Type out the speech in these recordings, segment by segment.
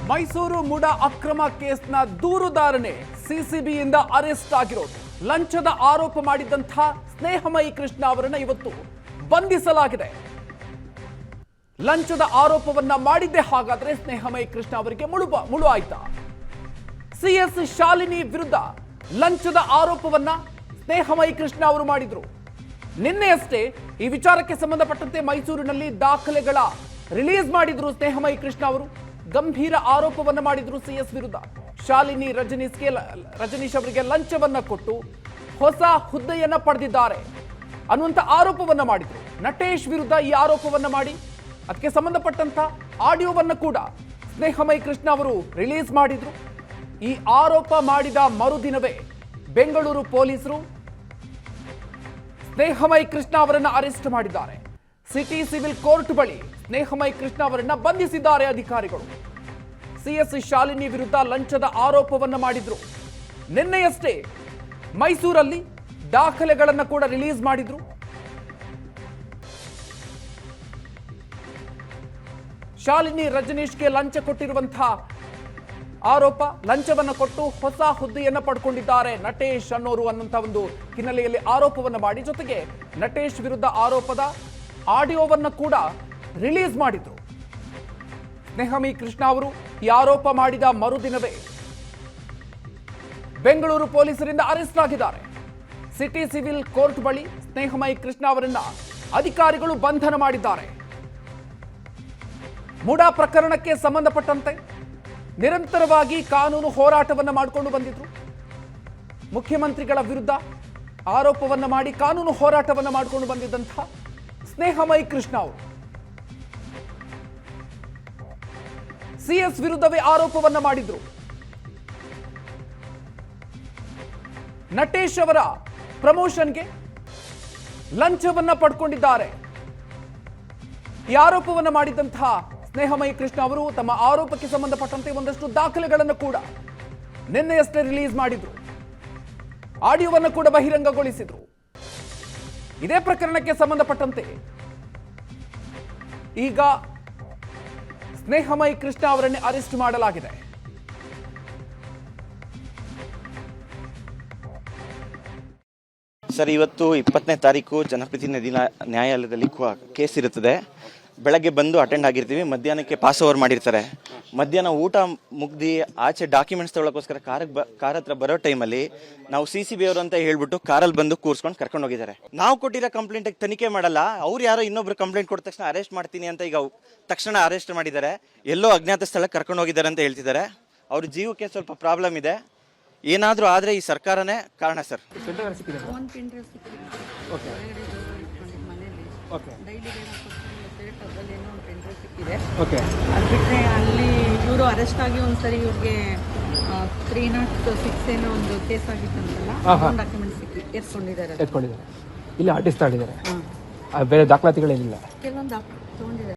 Mysuru MUDA ಅಕ್ರಮ ಕೇಸ್ನ ದೂರುದಾರನೇ ಸಿಸಿಬಿಯಿಂದ arrest ಆಗಿರೋದು. ಲಂಚದ ಆರೋಪ ಮಾಡಿದಂಥ ಸ್ನೇಹಮಯಿ ಕೃಷ್ಣ ಅವರನ್ನ ಇವತ್ತು ಬಂಧಿಸಲಾಗಿದೆ. ಲಂಚದ ಆರೋಪವನ್ನ ಮಾಡಿದ್ದೆ ಹಾಗಾದ್ರೆ ಸ್ನೇಹಮಯಿ ಕೃಷ್ಣ ಅವರಿಗೆ ಮುಳು ಆಯ್ತಾ? ಸಿಎಸ್ ಶಾಲಿನಿ ವಿರುದ್ಧ ಲಂಚದ ಆರೋಪವನ್ನ ಸ್ನೇಹಮಯಿ ಕೃಷ್ಣ ಅವರು ಮಾಡಿದ್ರು. ನಿನ್ನೆಯಷ್ಟೇ ಈ ವಿಚಾರಕ್ಕೆ ಸಂಬಂಧಪಟ್ಟಂತೆ ಮೈಸೂರಿನಲ್ಲಿ ದಾಖಲೆಗಳ ರಿಲೀಸ್ ಮಾಡಿದ್ರು ಸ್ನೇಹಮಯಿ ಕೃಷ್ಣ ಅವರು. ಗಂಭೀರ ಆರೋಪವನ್ನ ಮಾಡಿದ್ರು ಸಿಎಸ್ ವಿರುದ್ಧ. ಶಾಲಿನಿ ರಜನೀಶ್ ಅವರಿಗೆ ಲಂಚವನ್ನ ಕೊಟ್ಟು ಹೊಸ ಹುದ್ದೆಯನ್ನ ಪಡೆದಿದ್ದಾರೆ ಅನ್ನುವಂಥ ಆರೋಪವನ್ನ ಮಾಡಿದ್ರು. ನಟೇಶ್ ವಿರುದ್ಧ ಈ ಆರೋಪವನ್ನ ಮಾಡಿ ಅದಕ್ಕೆ ಸಂಬಂಧಪಟ್ಟಂತ ಆಡಿಯೋವನ್ನ ಕೂಡ ಸ್ನೇಹಮಯಿ ಕೃಷ್ಣ ಅವರು ರಿಲೀಸ್ ಮಾಡಿದ್ರು. ಈ ಆರೋಪ ಮಾಡಿದ ಮರುದಿನವೇ ಬೆಂಗಳೂರು ಪೊಲೀಸರು ಸ್ನೇಹಮಯಿ ಕೃಷ್ಣ ಅವರನ್ನ ಅರೆಸ್ಟ್ ಮಾಡಿದ್ದಾರೆ. ಸಿಟಿ ಸಿವಿಲ್ ಕೋರ್ಟ್ ಬಳಿ ಸ್ನೇಹಮಯಿ ಕೃಷ್ಣ ಅವರನ್ನ ಬಂಧಿಸಿದ್ದಾರೆ ಅಧಿಕಾರಿಗಳು. ಸಿಎಸ್ ಶಾಲಿನಿ ವಿರುದ್ಧ ಲಂಚದ ಆರೋಪವನ್ನ ಮಾಡಿದ್ರು. ನಿನ್ನೆಯಷ್ಟೇ ಮೈಸೂರಲ್ಲಿ ದಾಖಲೆಗಳನ್ನ ಕೂಡ ರಿಲೀಸ್ ಮಾಡಿದ್ರು. ಶಾಲಿನಿ ರಜನೀಶ್ಗೆ ಲಂಚ ಕೊಟ್ಟಿರುವಂತಹ ಆರೋಪ, ಲಂಚವನ್ನ ಕೊಟ್ಟು ಹೊಸ ಹುದ್ದೆಯನ್ನ ಪಡ್ಕೊಂಡಿದ್ದಾರೆ ನಟೇಶ್ ಅನ್ನೋರು ಅನ್ನುವಂಥ ಒಂದು ಹಿನ್ನೆಲೆಯಲ್ಲಿ ಆರೋಪವನ್ನ ಮಾಡಿ, ಜೊತೆಗೆ ನಟೇಶ್ ವಿರುದ್ಧ ಆರೋಪದ ಆಡಿಯೋವನ್ನ ಕೂಡ ರಿಲೀಸ್ ಮಾಡಿದ್ರು. ಸ್ನೇಹಮಯಿ ಕೃಷ್ಣ ಅವರು ಈ ಆರೋಪ ಮಾಡಿದ ಮರುದಿನವೇ ಬೆಂಗಳೂರು ಪೊಲೀಸರಿಂದ ಅರೆಸ್ಟ್ ಆಗಿದ್ದಾರೆ. ಸಿಟಿ ಸಿವಿಲ್ ಕೋರ್ಟ್ ಬಳಿ ಸ್ನೇಹಮಯಿ ಕೃಷ್ಣ ಅವರನ್ನ ಅಧಿಕಾರಿಗಳು ಬಂಧನ ಮಾಡಿದ್ದಾರೆ. ಮುಡಾ ಪ್ರಕರಣಕ್ಕೆ ಸಂಬಂಧಪಟ್ಟಂತೆ ನಿರಂತರವಾಗಿ ಕಾನೂನು ಹೋರಾಟವನ್ನು ಮಾಡಿಕೊಂಡು ಬಂದಿದ್ರು. ಮುಖ್ಯಮಂತ್ರಿಗಳ ವಿರುದ್ಧ ಆರೋಪವನ್ನ ಮಾಡಿ ಕಾನೂನು ಹೋರಾಟವನ್ನು ಮಾಡಿಕೊಂಡು ಬಂದಿದ್ದಂತಹ ಸ್ನೇಹಮಯಿ ಕೃಷ್ಣ ಅವರು ಸಿಎಸ್ ವಿರುದ್ಧವೇ ಆರೋಪವನ್ನ ಮಾಡಿದ್ರು. ನಟೇಶ್ ಅವರ ಪ್ರಮೋಷನ್ಗೆ ಲಂಚವನ್ನ ಪಡ್ಕೊಂಡಿದ್ದಾರೆ. ಈ ಆರೋಪವನ್ನ ಮಾಡಿದಂತಹ ಸ್ನೇಹಮಯಿ ಕೃಷ್ಣ ಅವರು ತಮ್ಮ ಆರೋಪಕ್ಕೆ ಸಂಬಂಧಪಟ್ಟಂತೆ ಒಂದಷ್ಟು ದಾಖಲೆಗಳನ್ನು ಕೂಡ ನಿನ್ನೆಯಷ್ಟೇ ರಿಲೀಸ್ ಮಾಡಿದ್ರು. ಆಡಿಯೋವನ್ನು ಕೂಡ ಬಹಿರಂಗಗೊಳಿಸಿದ್ರು. ಇದೇ ಪ್ರಕರಣಕ್ಕೆ ಸಂಬಂಧಪಟ್ಟಂತೆ ಈಗ ಸ್ನೇಹಮಯಿ ಕೃಷ್ಣ ಅವರನ್ನೇ ಅರೆಸ್ಟ್ ಮಾಡಲಾಗಿದೆ. ಸರ್, ಇವತ್ತು 20ನೇ ತಾರೀಕು ಜನಪ್ರತಿನಿಧಿ ನ್ಯಾಯಾಲಯದಲ್ಲಿ ಕೇಸ್ ಇರುತ್ತದೆ. ಬೆಳಗ್ಗೆ ಬಂದು ಅಟೆಂಡ್ ಆಗಿರ್ತೀವಿ, ಮಧ್ಯಾಹ್ನಕ್ಕೆ ಪಾಸ್ ಓವರ್ ಮಾಡಿರ್ತಾರೆ. ಮಧ್ಯಾಹ್ನ ಊಟ ಮುಗ್ದು ಆಚೆ ಡಾಕ್ಯುಮೆಂಟ್ಸ್ ತಗೊಳ್ಳೋಕ್ಕೋಸ್ಕರ ಕಾರ್ ಹತ್ರ ಬರೋ ಟೈಮಲ್ಲಿ ನಾವು CCB ಅವರು ಅಂತ ಹೇಳ್ಬಿಟ್ಟು ಕಾರಲ್ಲಿ ಬಂದು ಕೂರ್ಸ್ಕೊಂಡು ಕರ್ಕೊಂಡು ಹೋಗಿದ್ದಾರೆ. ನಾವು ಕೊಟ್ಟಿರೋ ಕಂಪ್ಲೇಂಟ್ ತನಿಖೆ ಮಾಡಲ್ಲ, ಅವ್ರು ಯಾರೋ ಇನ್ನೊಬ್ರು ಕಂಪ್ಲೇಂಟ್ ಕೊಟ್ಟ ತಕ್ಷಣ ಅರೆಸ್ಟ್ ಮಾಡ್ತೀನಿ ಅಂತ ಈಗ ತಕ್ಷಣ ಅರೆಸ್ಟ್ ಮಾಡಿದ್ದಾರೆ. ಎಲ್ಲೋ ಅಜ್ಞಾತ ಸ್ಥಳಕ್ಕೆ ಕರ್ಕೊಂಡು ಹೋಗಿದ್ದಾರೆ ಅಂತ ಹೇಳ್ತಿದ್ದಾರೆ. ಅವ್ರ ಜೀವಕ್ಕೆ ಸ್ವಲ್ಪ ಪ್ರಾಬ್ಲಮ್ ಇದೆ. ಏನಾದರೂ ಆದರೆ ಈ ಸರ್ಕಾರನೇ ಕಾರಣ ಸರ್. ಅದು ಬಿಟ್ಟರೆ ಅಲ್ಲಿ ಇವರು ಅರೆಸ್ಟ್ ಆಗಿ ಒಂದ್ಸರಿ ಇವ್ರಿಗೆ 306 ಏನೋ ಒಂದು ಕೇಸ್ ಆಗಿತ್ತಂತಲ್ಲ, ಡಾಕ್ಯುಮೆಂಟ್ಸ್ ಎತ್ಕೊಂಡಿದ್ದಾರೆ. ಇಲ್ಲಿ ಆರ್ಟಿಸ್ಟ್ ಆಡಿದ್ದಾರೆ, ಬೇರೆ ದಾಖಲಾತಿಗಳೇನಿಲ್ಲ. ಕೆಲವೊಂದು ತಗೊಂಡಿದ್ದಾರೆ.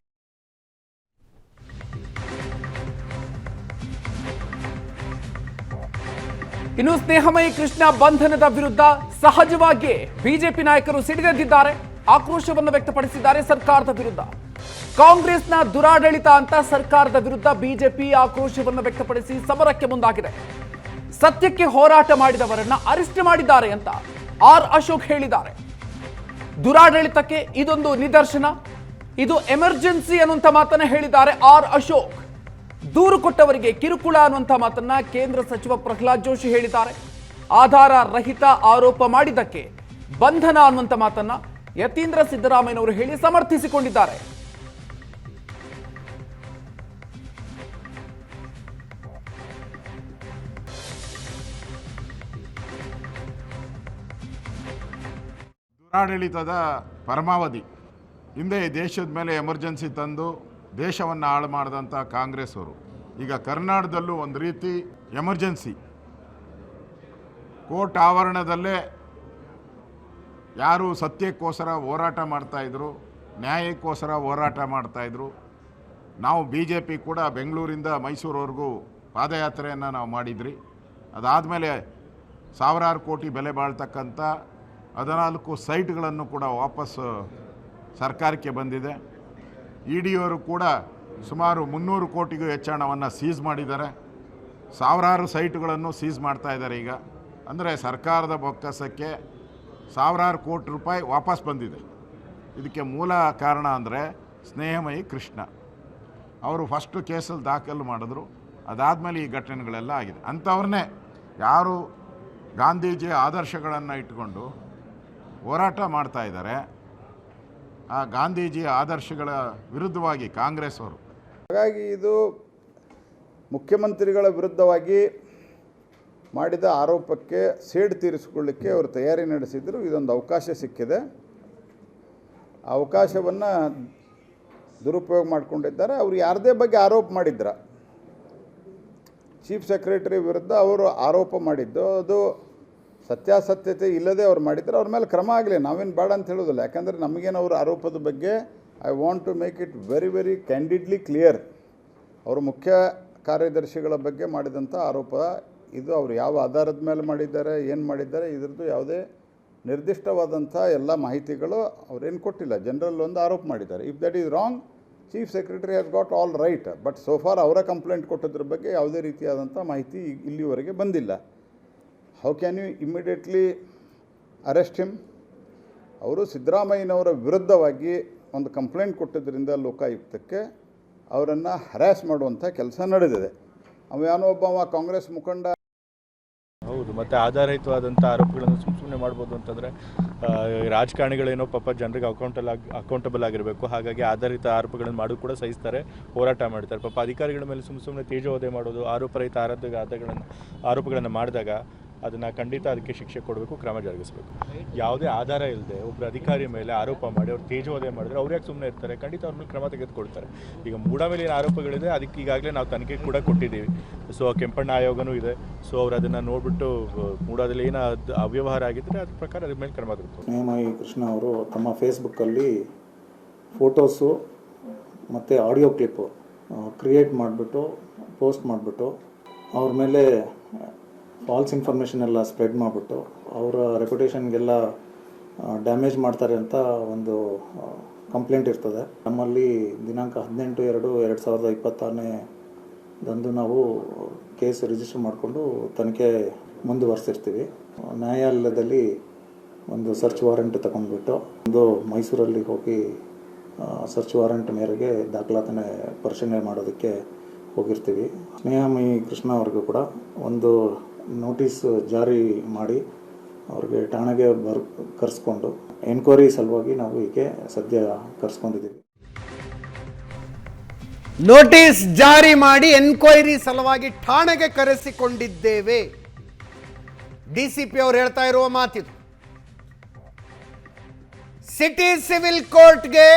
ಇನ್ನು ಸ್ನೇಹಮಯಿ ಕೃಷ್ಣ ಬಂಧನದ ವಿರುದ್ಧ ಸಹಜವಾಗಿ ಬಿಜೆಪಿ ನಾಯಕರು ಸಿಡಿದೆದ್ದಿದ್ದಾರೆ, ಆಕ್ರೋಶವನ್ನು ವ್ಯಕ್ತಪಡಿಸಿದ್ದಾರೆ ಸರ್ಕಾರದ ವಿರುದ್ಧ. ಕಾಂಗ್ರೆಸ್ನ ದುರಾಡಳಿತ ಅಂತ ಸರ್ಕಾರದ ವಿರುದ್ಧ ಬಿಜೆಪಿ ಆಕ್ರೋಶವನ್ನು ವ್ಯಕ್ತಪಡಿಸಿ ಸಮರಕ್ಕೆ ಮುಂದಾಗಿದೆ. ಸತ್ಯಕ್ಕೆ ಹೋರಾಟ ಮಾಡಿದವರನ್ನ ಅರೆಸ್ಟ್ ಮಾಡಿದ್ದಾರೆ ಅಂತ ಆರ್ ಅಶೋಕ್ ಹೇಳಿದ್ದಾರೆ. ದುರಾಡಳಿತಕ್ಕೆ ಇದೊಂದು ನಿದರ್ಶನ, ಇದು ಎಮರ್ಜೆನ್ಸಿ ಅನ್ನುವಂಥ ಮಾತನ್ನ ಹೇಳಿದ್ದಾರೆ ಆರ್ ಅಶೋಕ್. ದೂರು ಕೊಟ್ಟವರಿಗೆ ಕಿರುಕುಳ ಅನ್ನುವಂಥ ಮಾತನ್ನ ಕೇಂದ್ರ ಸಚಿವ ಪ್ರಹ್ಲಾದ್ ಜೋಶಿ ಹೇಳಿದ್ದಾರೆ. ಆಧಾರ ರಹಿತ ಆರೋಪ ಮಾಡಿದ್ದಕ್ಕೆ ಬಂಧನ ಅನ್ನುವಂಥ ಮಾತನ್ನ ಯತೀಂದ್ರ ಸಿದ್ದರಾಮಯ್ಯನವರು ಹೇಳಿ ಸಮರ್ಥಿಸಿಕೊಂಡಿದ್ದಾರೆ. ದುರಾಡಳಿತದ ಪರಮಾವಧಿ. ಹಿಂದೆ ದೇಶದ ಮೇಲೆ ಎಮರ್ಜೆನ್ಸಿ ತಂದು ದೇಶವನ್ನು ಹಾಳು ಮಾಡಿದಂಥ ಕಾಂಗ್ರೆಸ್ ಅವರು ಈಗ ಕರ್ನಾಟಕದಲ್ಲೂ ಒಂದು ರೀತಿ ಎಮರ್ಜೆನ್ಸಿ. ಕೋರ್ಟ್ ಆವರಣದಲ್ಲೇ ಯಾರು ಸತ್ಯಕ್ಕೋಸ್ಕರ ಹೋರಾಟ ಮಾಡ್ತಾಯಿದ್ರು, ನ್ಯಾಯಕ್ಕೋಸ್ಕರ ಹೋರಾಟ ಮಾಡ್ತಾಯಿದ್ರು. ನಾವು BJP ಕೂಡ ಬೆಂಗಳೂರಿಂದ ಮೈಸೂರವರೆಗೂ ಪಾದಯಾತ್ರೆಯನ್ನು ನಾವು ಮಾಡಿದ್ರಿ. ಅದಾದಮೇಲೆ ಸಾವಿರಾರು ಕೋಟಿ ಬೆಲೆ ಬಾಳ್ತಕ್ಕಂಥ 14 ಸೈಟ್ಗಳನ್ನು ಕೂಡ ವಾಪಸ್ ಸರ್ಕಾರಕ್ಕೆ ಬಂದಿದೆ. ED ಅವರು ಕೂಡ ಸುಮಾರು 300 ಕೋಟಿಗೂ ಹೆಚ್ಚು ಹಣವನ್ನು ಸೀಸ್ ಮಾಡಿದ್ದಾರೆ. ಸಾವಿರಾರು ಸೈಟುಗಳನ್ನು ಸೀಸ್ ಮಾಡ್ತಾ ಇದ್ದಾರೆ ಈಗ. ಅಂದರೆ ಸರ್ಕಾರದ ಬೊಕ್ಕಸಕ್ಕೆ ಸಾವಿರಾರು ಕೋಟಿ ರೂಪಾಯಿ ವಾಪಸ್ ಬಂದಿದೆ. ಇದಕ್ಕೆ ಮೂಲ ಕಾರಣ ಅಂದರೆ ಸ್ನೇಹಮಯಿ ಕೃಷ್ಣ ಅವರು ಫಸ್ಟು ಕೇಸಲ್ಲಿ ದಾಖಲು ಮಾಡಿದ್ರು. ಅದಾದಮೇಲೆ ಈ ಘಟನೆಗಳೆಲ್ಲ ಆಗಿದೆ. ಅಂಥವ್ರನ್ನೇ ಯಾರು ಗಾಂಧೀಜಿಯ ಆದರ್ಶಗಳನ್ನು ಇಟ್ಕೊಂಡು ಹೋರಾಟ ಮಾಡ್ತಾ ಇದ್ದಾರೆ, ಆ ಗಾಂಧೀಜಿಯ ಆದರ್ಶಗಳ ವಿರುದ್ಧವಾಗಿ ಕಾಂಗ್ರೆಸ್ ಅವರು. ಹಾಗಾಗಿ ಇದು ಮುಖ್ಯಮಂತ್ರಿಗಳ ವಿರುದ್ಧವಾಗಿ ಮಾಡಿದ ಆರೋಪಕ್ಕೆ ಸೇಡು ತೀರಿಸಿಕೊಳ್ಳಿಕ್ಕೆ ಅವರು ತಯಾರಿ ನಡೆಸಿದ್ರು. ಇದೊಂದು ಅವಕಾಶ ಸಿಕ್ಕಿದೆ. ಆ ಅವಕಾಶವನ್ನು ದುರುಪಯೋಗ ಮಾಡಿಕೊಂಡಿದ್ದಾರೆ. ಅವರು ಯಾರದೇ ಬಗ್ಗೆ ಆರೋಪ ಮಾಡಿದ್ರ, ಚೀಫ್ ಸೆಕ್ರೆಟರಿ ವಿರುದ್ಧ ಅವರು ಆರೋಪ ಮಾಡಿದ್ದು ಅದು ಸತ್ಯಾಸತ್ಯತೆ ಇಲ್ಲದೆ ಅವ್ರು ಮಾಡಿದ್ರು. ಅವ್ರ ಮೇಲೆ ಕ್ರಮ ಆಗಲಿ, ನಾವೇನು ಬೇಡ ಅಂತ ಹೇಳೋದಿಲ್ಲ. ಯಾಕಂದರೆ ನಮಗೇನು ಅವ್ರ ಆರೋಪದ ಬಗ್ಗೆ I want to make it very very candidly clear. ಅವರು ಮುಖ್ಯ ಕಾರ್ಯದರ್ಶಿಗಳ ಬಗ್ಗೆ ಮಾಡಿದಂಥ ಆರೋಪ ಇದು. ಅವರು ಯಾವ ಆಧಾರದ ಮೇಲೆ ಮಾಡಿದ್ದಾರೆ, ಏನು ಮಾಡಿದ್ದಾರೆ, ಇದರದ್ದು ಯಾವುದೇ ನಿರ್ದಿಷ್ಟವಾದಂಥ ಎಲ್ಲ ಮಾಹಿತಿಗಳು ಅವ್ರೇನು ಕೊಟ್ಟಿಲ್ಲ. ಜನರಲ್ ಒಂದು ಆರೋಪ ಮಾಡಿದ್ದಾರೆ. If that is wrong, chief secretary has got all right. But so far ಅವರ ಕಂಪ್ಲೇಂಟ್ ಕೊಟ್ಟದ್ರ ಬಗ್ಗೆ ಯಾವುದೇ ರೀತಿಯಾದಂಥ ಮಾಹಿತಿ ಇಲ್ಲಿವರೆಗೆ ಬಂದಿಲ್ಲ. How can you immediately arrest him? ಅವರು ಸಿದ್ದರಾಮಯ್ಯನವರ ವಿರುದ್ಧವಾಗಿ ಒಂದು ಕಂಪ್ಲೇಂಟ್ ಕೊಟ್ಟಿದ್ದರಿಂದ ಲೋಕಾಯುಕ್ತಕ್ಕೆ ಅವರನ್ನು ಹ್ಯಾರಾಸ್ ಮಾಡುವಂಥ ಕೆಲಸ ನಡೆದಿದೆ. ಅವನೋ ಒಬ್ಬ ಕಾಂಗ್ರೆಸ್ ಮುಖಂಡ. ಹೌದು, ಮತ್ತು ಆಧಾರಯುತವಾದಂಥ ಆರೋಪಗಳನ್ನು ಸುಮ್ಮನೆ ಮಾಡ್ಬೋದು ಅಂತಂದರೆ ರಾಜಕಾರಣಿಗಳೇನೋ ಪಾಪ ಜನರಿಗೆ ಅಕೌಂಟಬಲ್ ಆಗಿರಬೇಕು. ಹಾಗಾಗಿ ಆಧಾರಿತ ಆರೋಪಗಳನ್ನು ಮಾಡೋದು ಕೂಡ ಸಹಿಸ್ತಾರೆ, ಹೋರಾಟ ಮಾಡ್ತಾರೆ. ಪಾಪ ಅಧಿಕಾರಿಗಳ ಮೇಲೆ ಸುಮ್ಮನೆ ತೇಜೋವಧೆ ಮಾಡೋದು, ಆರೋಪರಹಿತ ಆರೋಪಗಳನ್ನು ಮಾಡಿದಾಗ ಅದನ್ನು ಖಂಡಿತ ಅದಕ್ಕೆ ಶಿಕ್ಷೆ ಕೊಡಬೇಕು, ಕ್ರಮ ಜರುಗಿಸಬೇಕು. ಯಾವುದೇ ಆಧಾರ ಇಲ್ಲದೆ ಒಬ್ಬರು ಅಧಿಕಾರಿ ಮೇಲೆ ಆರೋಪ ಮಾಡಿ ಅವ್ರು ತೇಜೋವಧೆ ಮಾಡಿದ್ರೆ ಅವ್ರು ಯಾಕೆ ಸುಮ್ಮನೆ ಇರ್ತಾರೆ? ಖಂಡಿತ ಅವ್ರ ಮೇಲೆ ಕ್ರಮ ತೆಗೆದುಕೊಳ್ತಾರೆ. ಈಗ ಮೂಡ ಮೇಲೆ ಏನು ಆರೋಪಗಳಿದೆ ಅದಕ್ಕೆ ಈಗಾಗಲೇ ನಾವು ತನಿಖೆ ಕೂಡ ಕೊಟ್ಟಿದ್ದೀವಿ. ಸೊ ಕೆಂಪಣ್ಣ ಆಯೋಗನೂ ಇದೆ. ಸೊ ಅವ್ರು ಅದನ್ನು ನೋಡಿಬಿಟ್ಟು ಮೂಡಾದಲ್ಲಿ ಏನು ಅವ್ಯವಹಾರ ಆಗಿದ್ದರೆ ಅದ್ರ ಪ್ರಕಾರ ಅದ್ರ ಮೇಲೆ ಕ್ರಮ ತೆಗೆದುಕೊಳ್ತಾರೆ. ಸ್ನೇಹಮಯಿ ಕೃಷ್ಣ ಅವರು ತಮ್ಮ ಫೇಸ್ಬುಕ್ಕಲ್ಲಿ ಫೋಟೋಸು ಮತ್ತು ಆಡಿಯೋ ಕ್ಲಿಪ್ಪು ಕ್ರಿಯೇಟ್ ಮಾಡಿಬಿಟ್ಟು ಪೋಸ್ಟ್ ಮಾಡಿಬಿಟ್ಟು ಅವ್ರ ಮೇಲೆ ಫಾಲ್ಸ್ ಇನ್ಫಾರ್ಮೇಷನ್ ಎಲ್ಲ ಸ್ಪ್ರೆಡ್ ಮಾಡಿಬಿಟ್ಟು ಅವರ ರೆಪ್ಯುಟೇಷನ್ಗೆಲ್ಲ ಡ್ಯಾಮೇಜ್ ಮಾಡ್ತಾರೆ ಅಂತ ಒಂದು ಕಂಪ್ಲೇಂಟ್ ಇರ್ತದೆ. ನಮ್ಮಲ್ಲಿ ದಿನಾಂಕ 18/2/2026 ನಾವು ಕೇಸ್ ರಿಜಿಸ್ಟರ್ ಮಾಡಿಕೊಂಡು ತನಿಖೆ ಮುಂದುವರಿಸಿರ್ತೀವಿ. ನ್ಯಾಯಾಲಯದಲ್ಲಿ ಒಂದು ಸರ್ಚ್ ವಾರೆಂಟ್ ತಗೊಂಡ್ಬಿಟ್ಟು ಒಂದು ಮೈಸೂರಲ್ಲಿ ಹೋಗಿ ಸರ್ಚ್ ವಾರೆಂಟ್ ಮೇರೆಗೆ ದಾಖಲಾತಿನ ಪರಿಶೀಲನೆ ಮಾಡೋದಕ್ಕೆ ಹೋಗಿರ್ತೀವಿ. ಸ್ನೇಹಮಯಿ ಕೃಷ್ಣ ಅವ್ರಿಗೂ ಕೂಡ ಒಂದು ನೋಟಿಸ್ ಜಾರಿ ಮಾಡಿ ಅವ್ರಿಗೆ ಠಾಣೆಗೆ ಕರೆಸ್ಕೊಂಡು ಎನ್ಕ್ವೈರಿ ಸಲುವಾಗಿ ನಾವು ಹೀಗೆ ಸದ್ಯ ಕರೆಸ್ಕೊಂಡಿದ್ದೀವಿ. ನೋಟಿಸ್ ಜಾರಿ ಮಾಡಿ ಎನ್ಕ್ವೈರಿ ಸಲುವಾಗಿ ಠಾಣೆಗೆ ಕರೆಸಿಕೊಂಡಿದ್ದೇವೆ. ಡಿಸಿಪಿ ಅವರು ಹೇಳ್ತಾ ಇರುವ ಮಾತಿದು. ಸಿಟಿ ಸಿವಿಲ್ ಕೋರ್ಟ್ಗೆ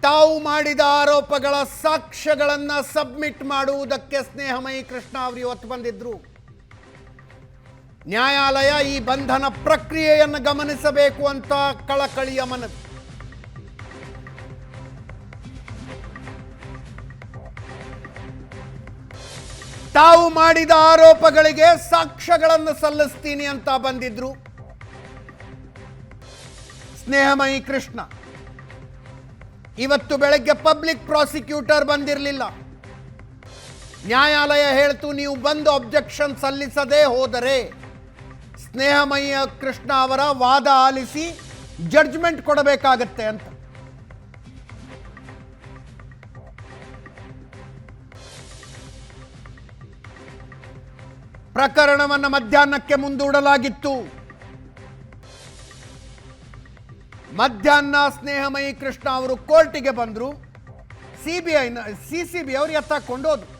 ತಾವು ಮಾಡಿದ ಆರೋಪಗಳ ಸಾಕ್ಷ್ಯಗಳನ್ನು ಸಬ್ಮಿಟ್ ಮಾಡುವುದಕ್ಕೆ ಸ್ನೇಹಮಯಿ ಕೃಷ್ಣ ಅವರು ಇವತ್ತು ಬಂದಿದ್ರು. ನ್ಯಾಯಾಲಯ ಈ ಬಂಧನ ಪ್ರಕ್ರಿಯೆಯನ್ನು ಗಮನಿಸಬೇಕು ಅಂತ ಕಳಕಳಿಯ ಮನವಿ. ತಾವು ಮಾಡಿದ ಆರೋಪಗಳಿಗೆ ಸಾಕ್ಷ್ಯಗಳನ್ನು ಸಲ್ಲಿಸ್ತೀನಿ ಅಂತ ಬಂದಿದ್ರು ಸ್ನೇಹಮಯಿ ಕೃಷ್ಣ. ಇವತ್ತು ಬೆಳಗ್ಗೆ ಪಬ್ಲಿಕ್ ಪ್ರಾಸಿಕ್ಯೂಟರ್ ಬಂದಿರಲಿಲ್ಲ. ನ್ಯಾಯಾಲಯ ಹೇಳ್ತು ನೀವು ಬಂದು ಅಬ್ಜೆಕ್ಷನ್ ಸಲ್ಲಿಸದೇ ಹೋದರೆ ಸ್ನೇಹಮಯಿ ಕೃಷ್ಣ ಅವರ ವಾದ ಆಲಿಸಿ ಜಡ್ಜ್ಮೆಂಟ್ ಕೊಡಬೇಕಾಗತ್ತೆ ಅಂತ. ಪ್ರಕರಣವನ್ನು ಮಧ್ಯಾಹ್ನಕ್ಕೆ ಮುಂದೂಡಲಾಗಿತ್ತು. ಮಧ್ಯಾಹ್ನ ಸ್ನೇಹಮಯಿ ಕೃಷ್ಣ ಅವರು ಕೋರ್ಟಿಗೆ ಬಂದರು. ಸಿಸಿಬಿ ಅವರು ಎತ್ತಾಕೊಂಡು ಹೋದ್ರು.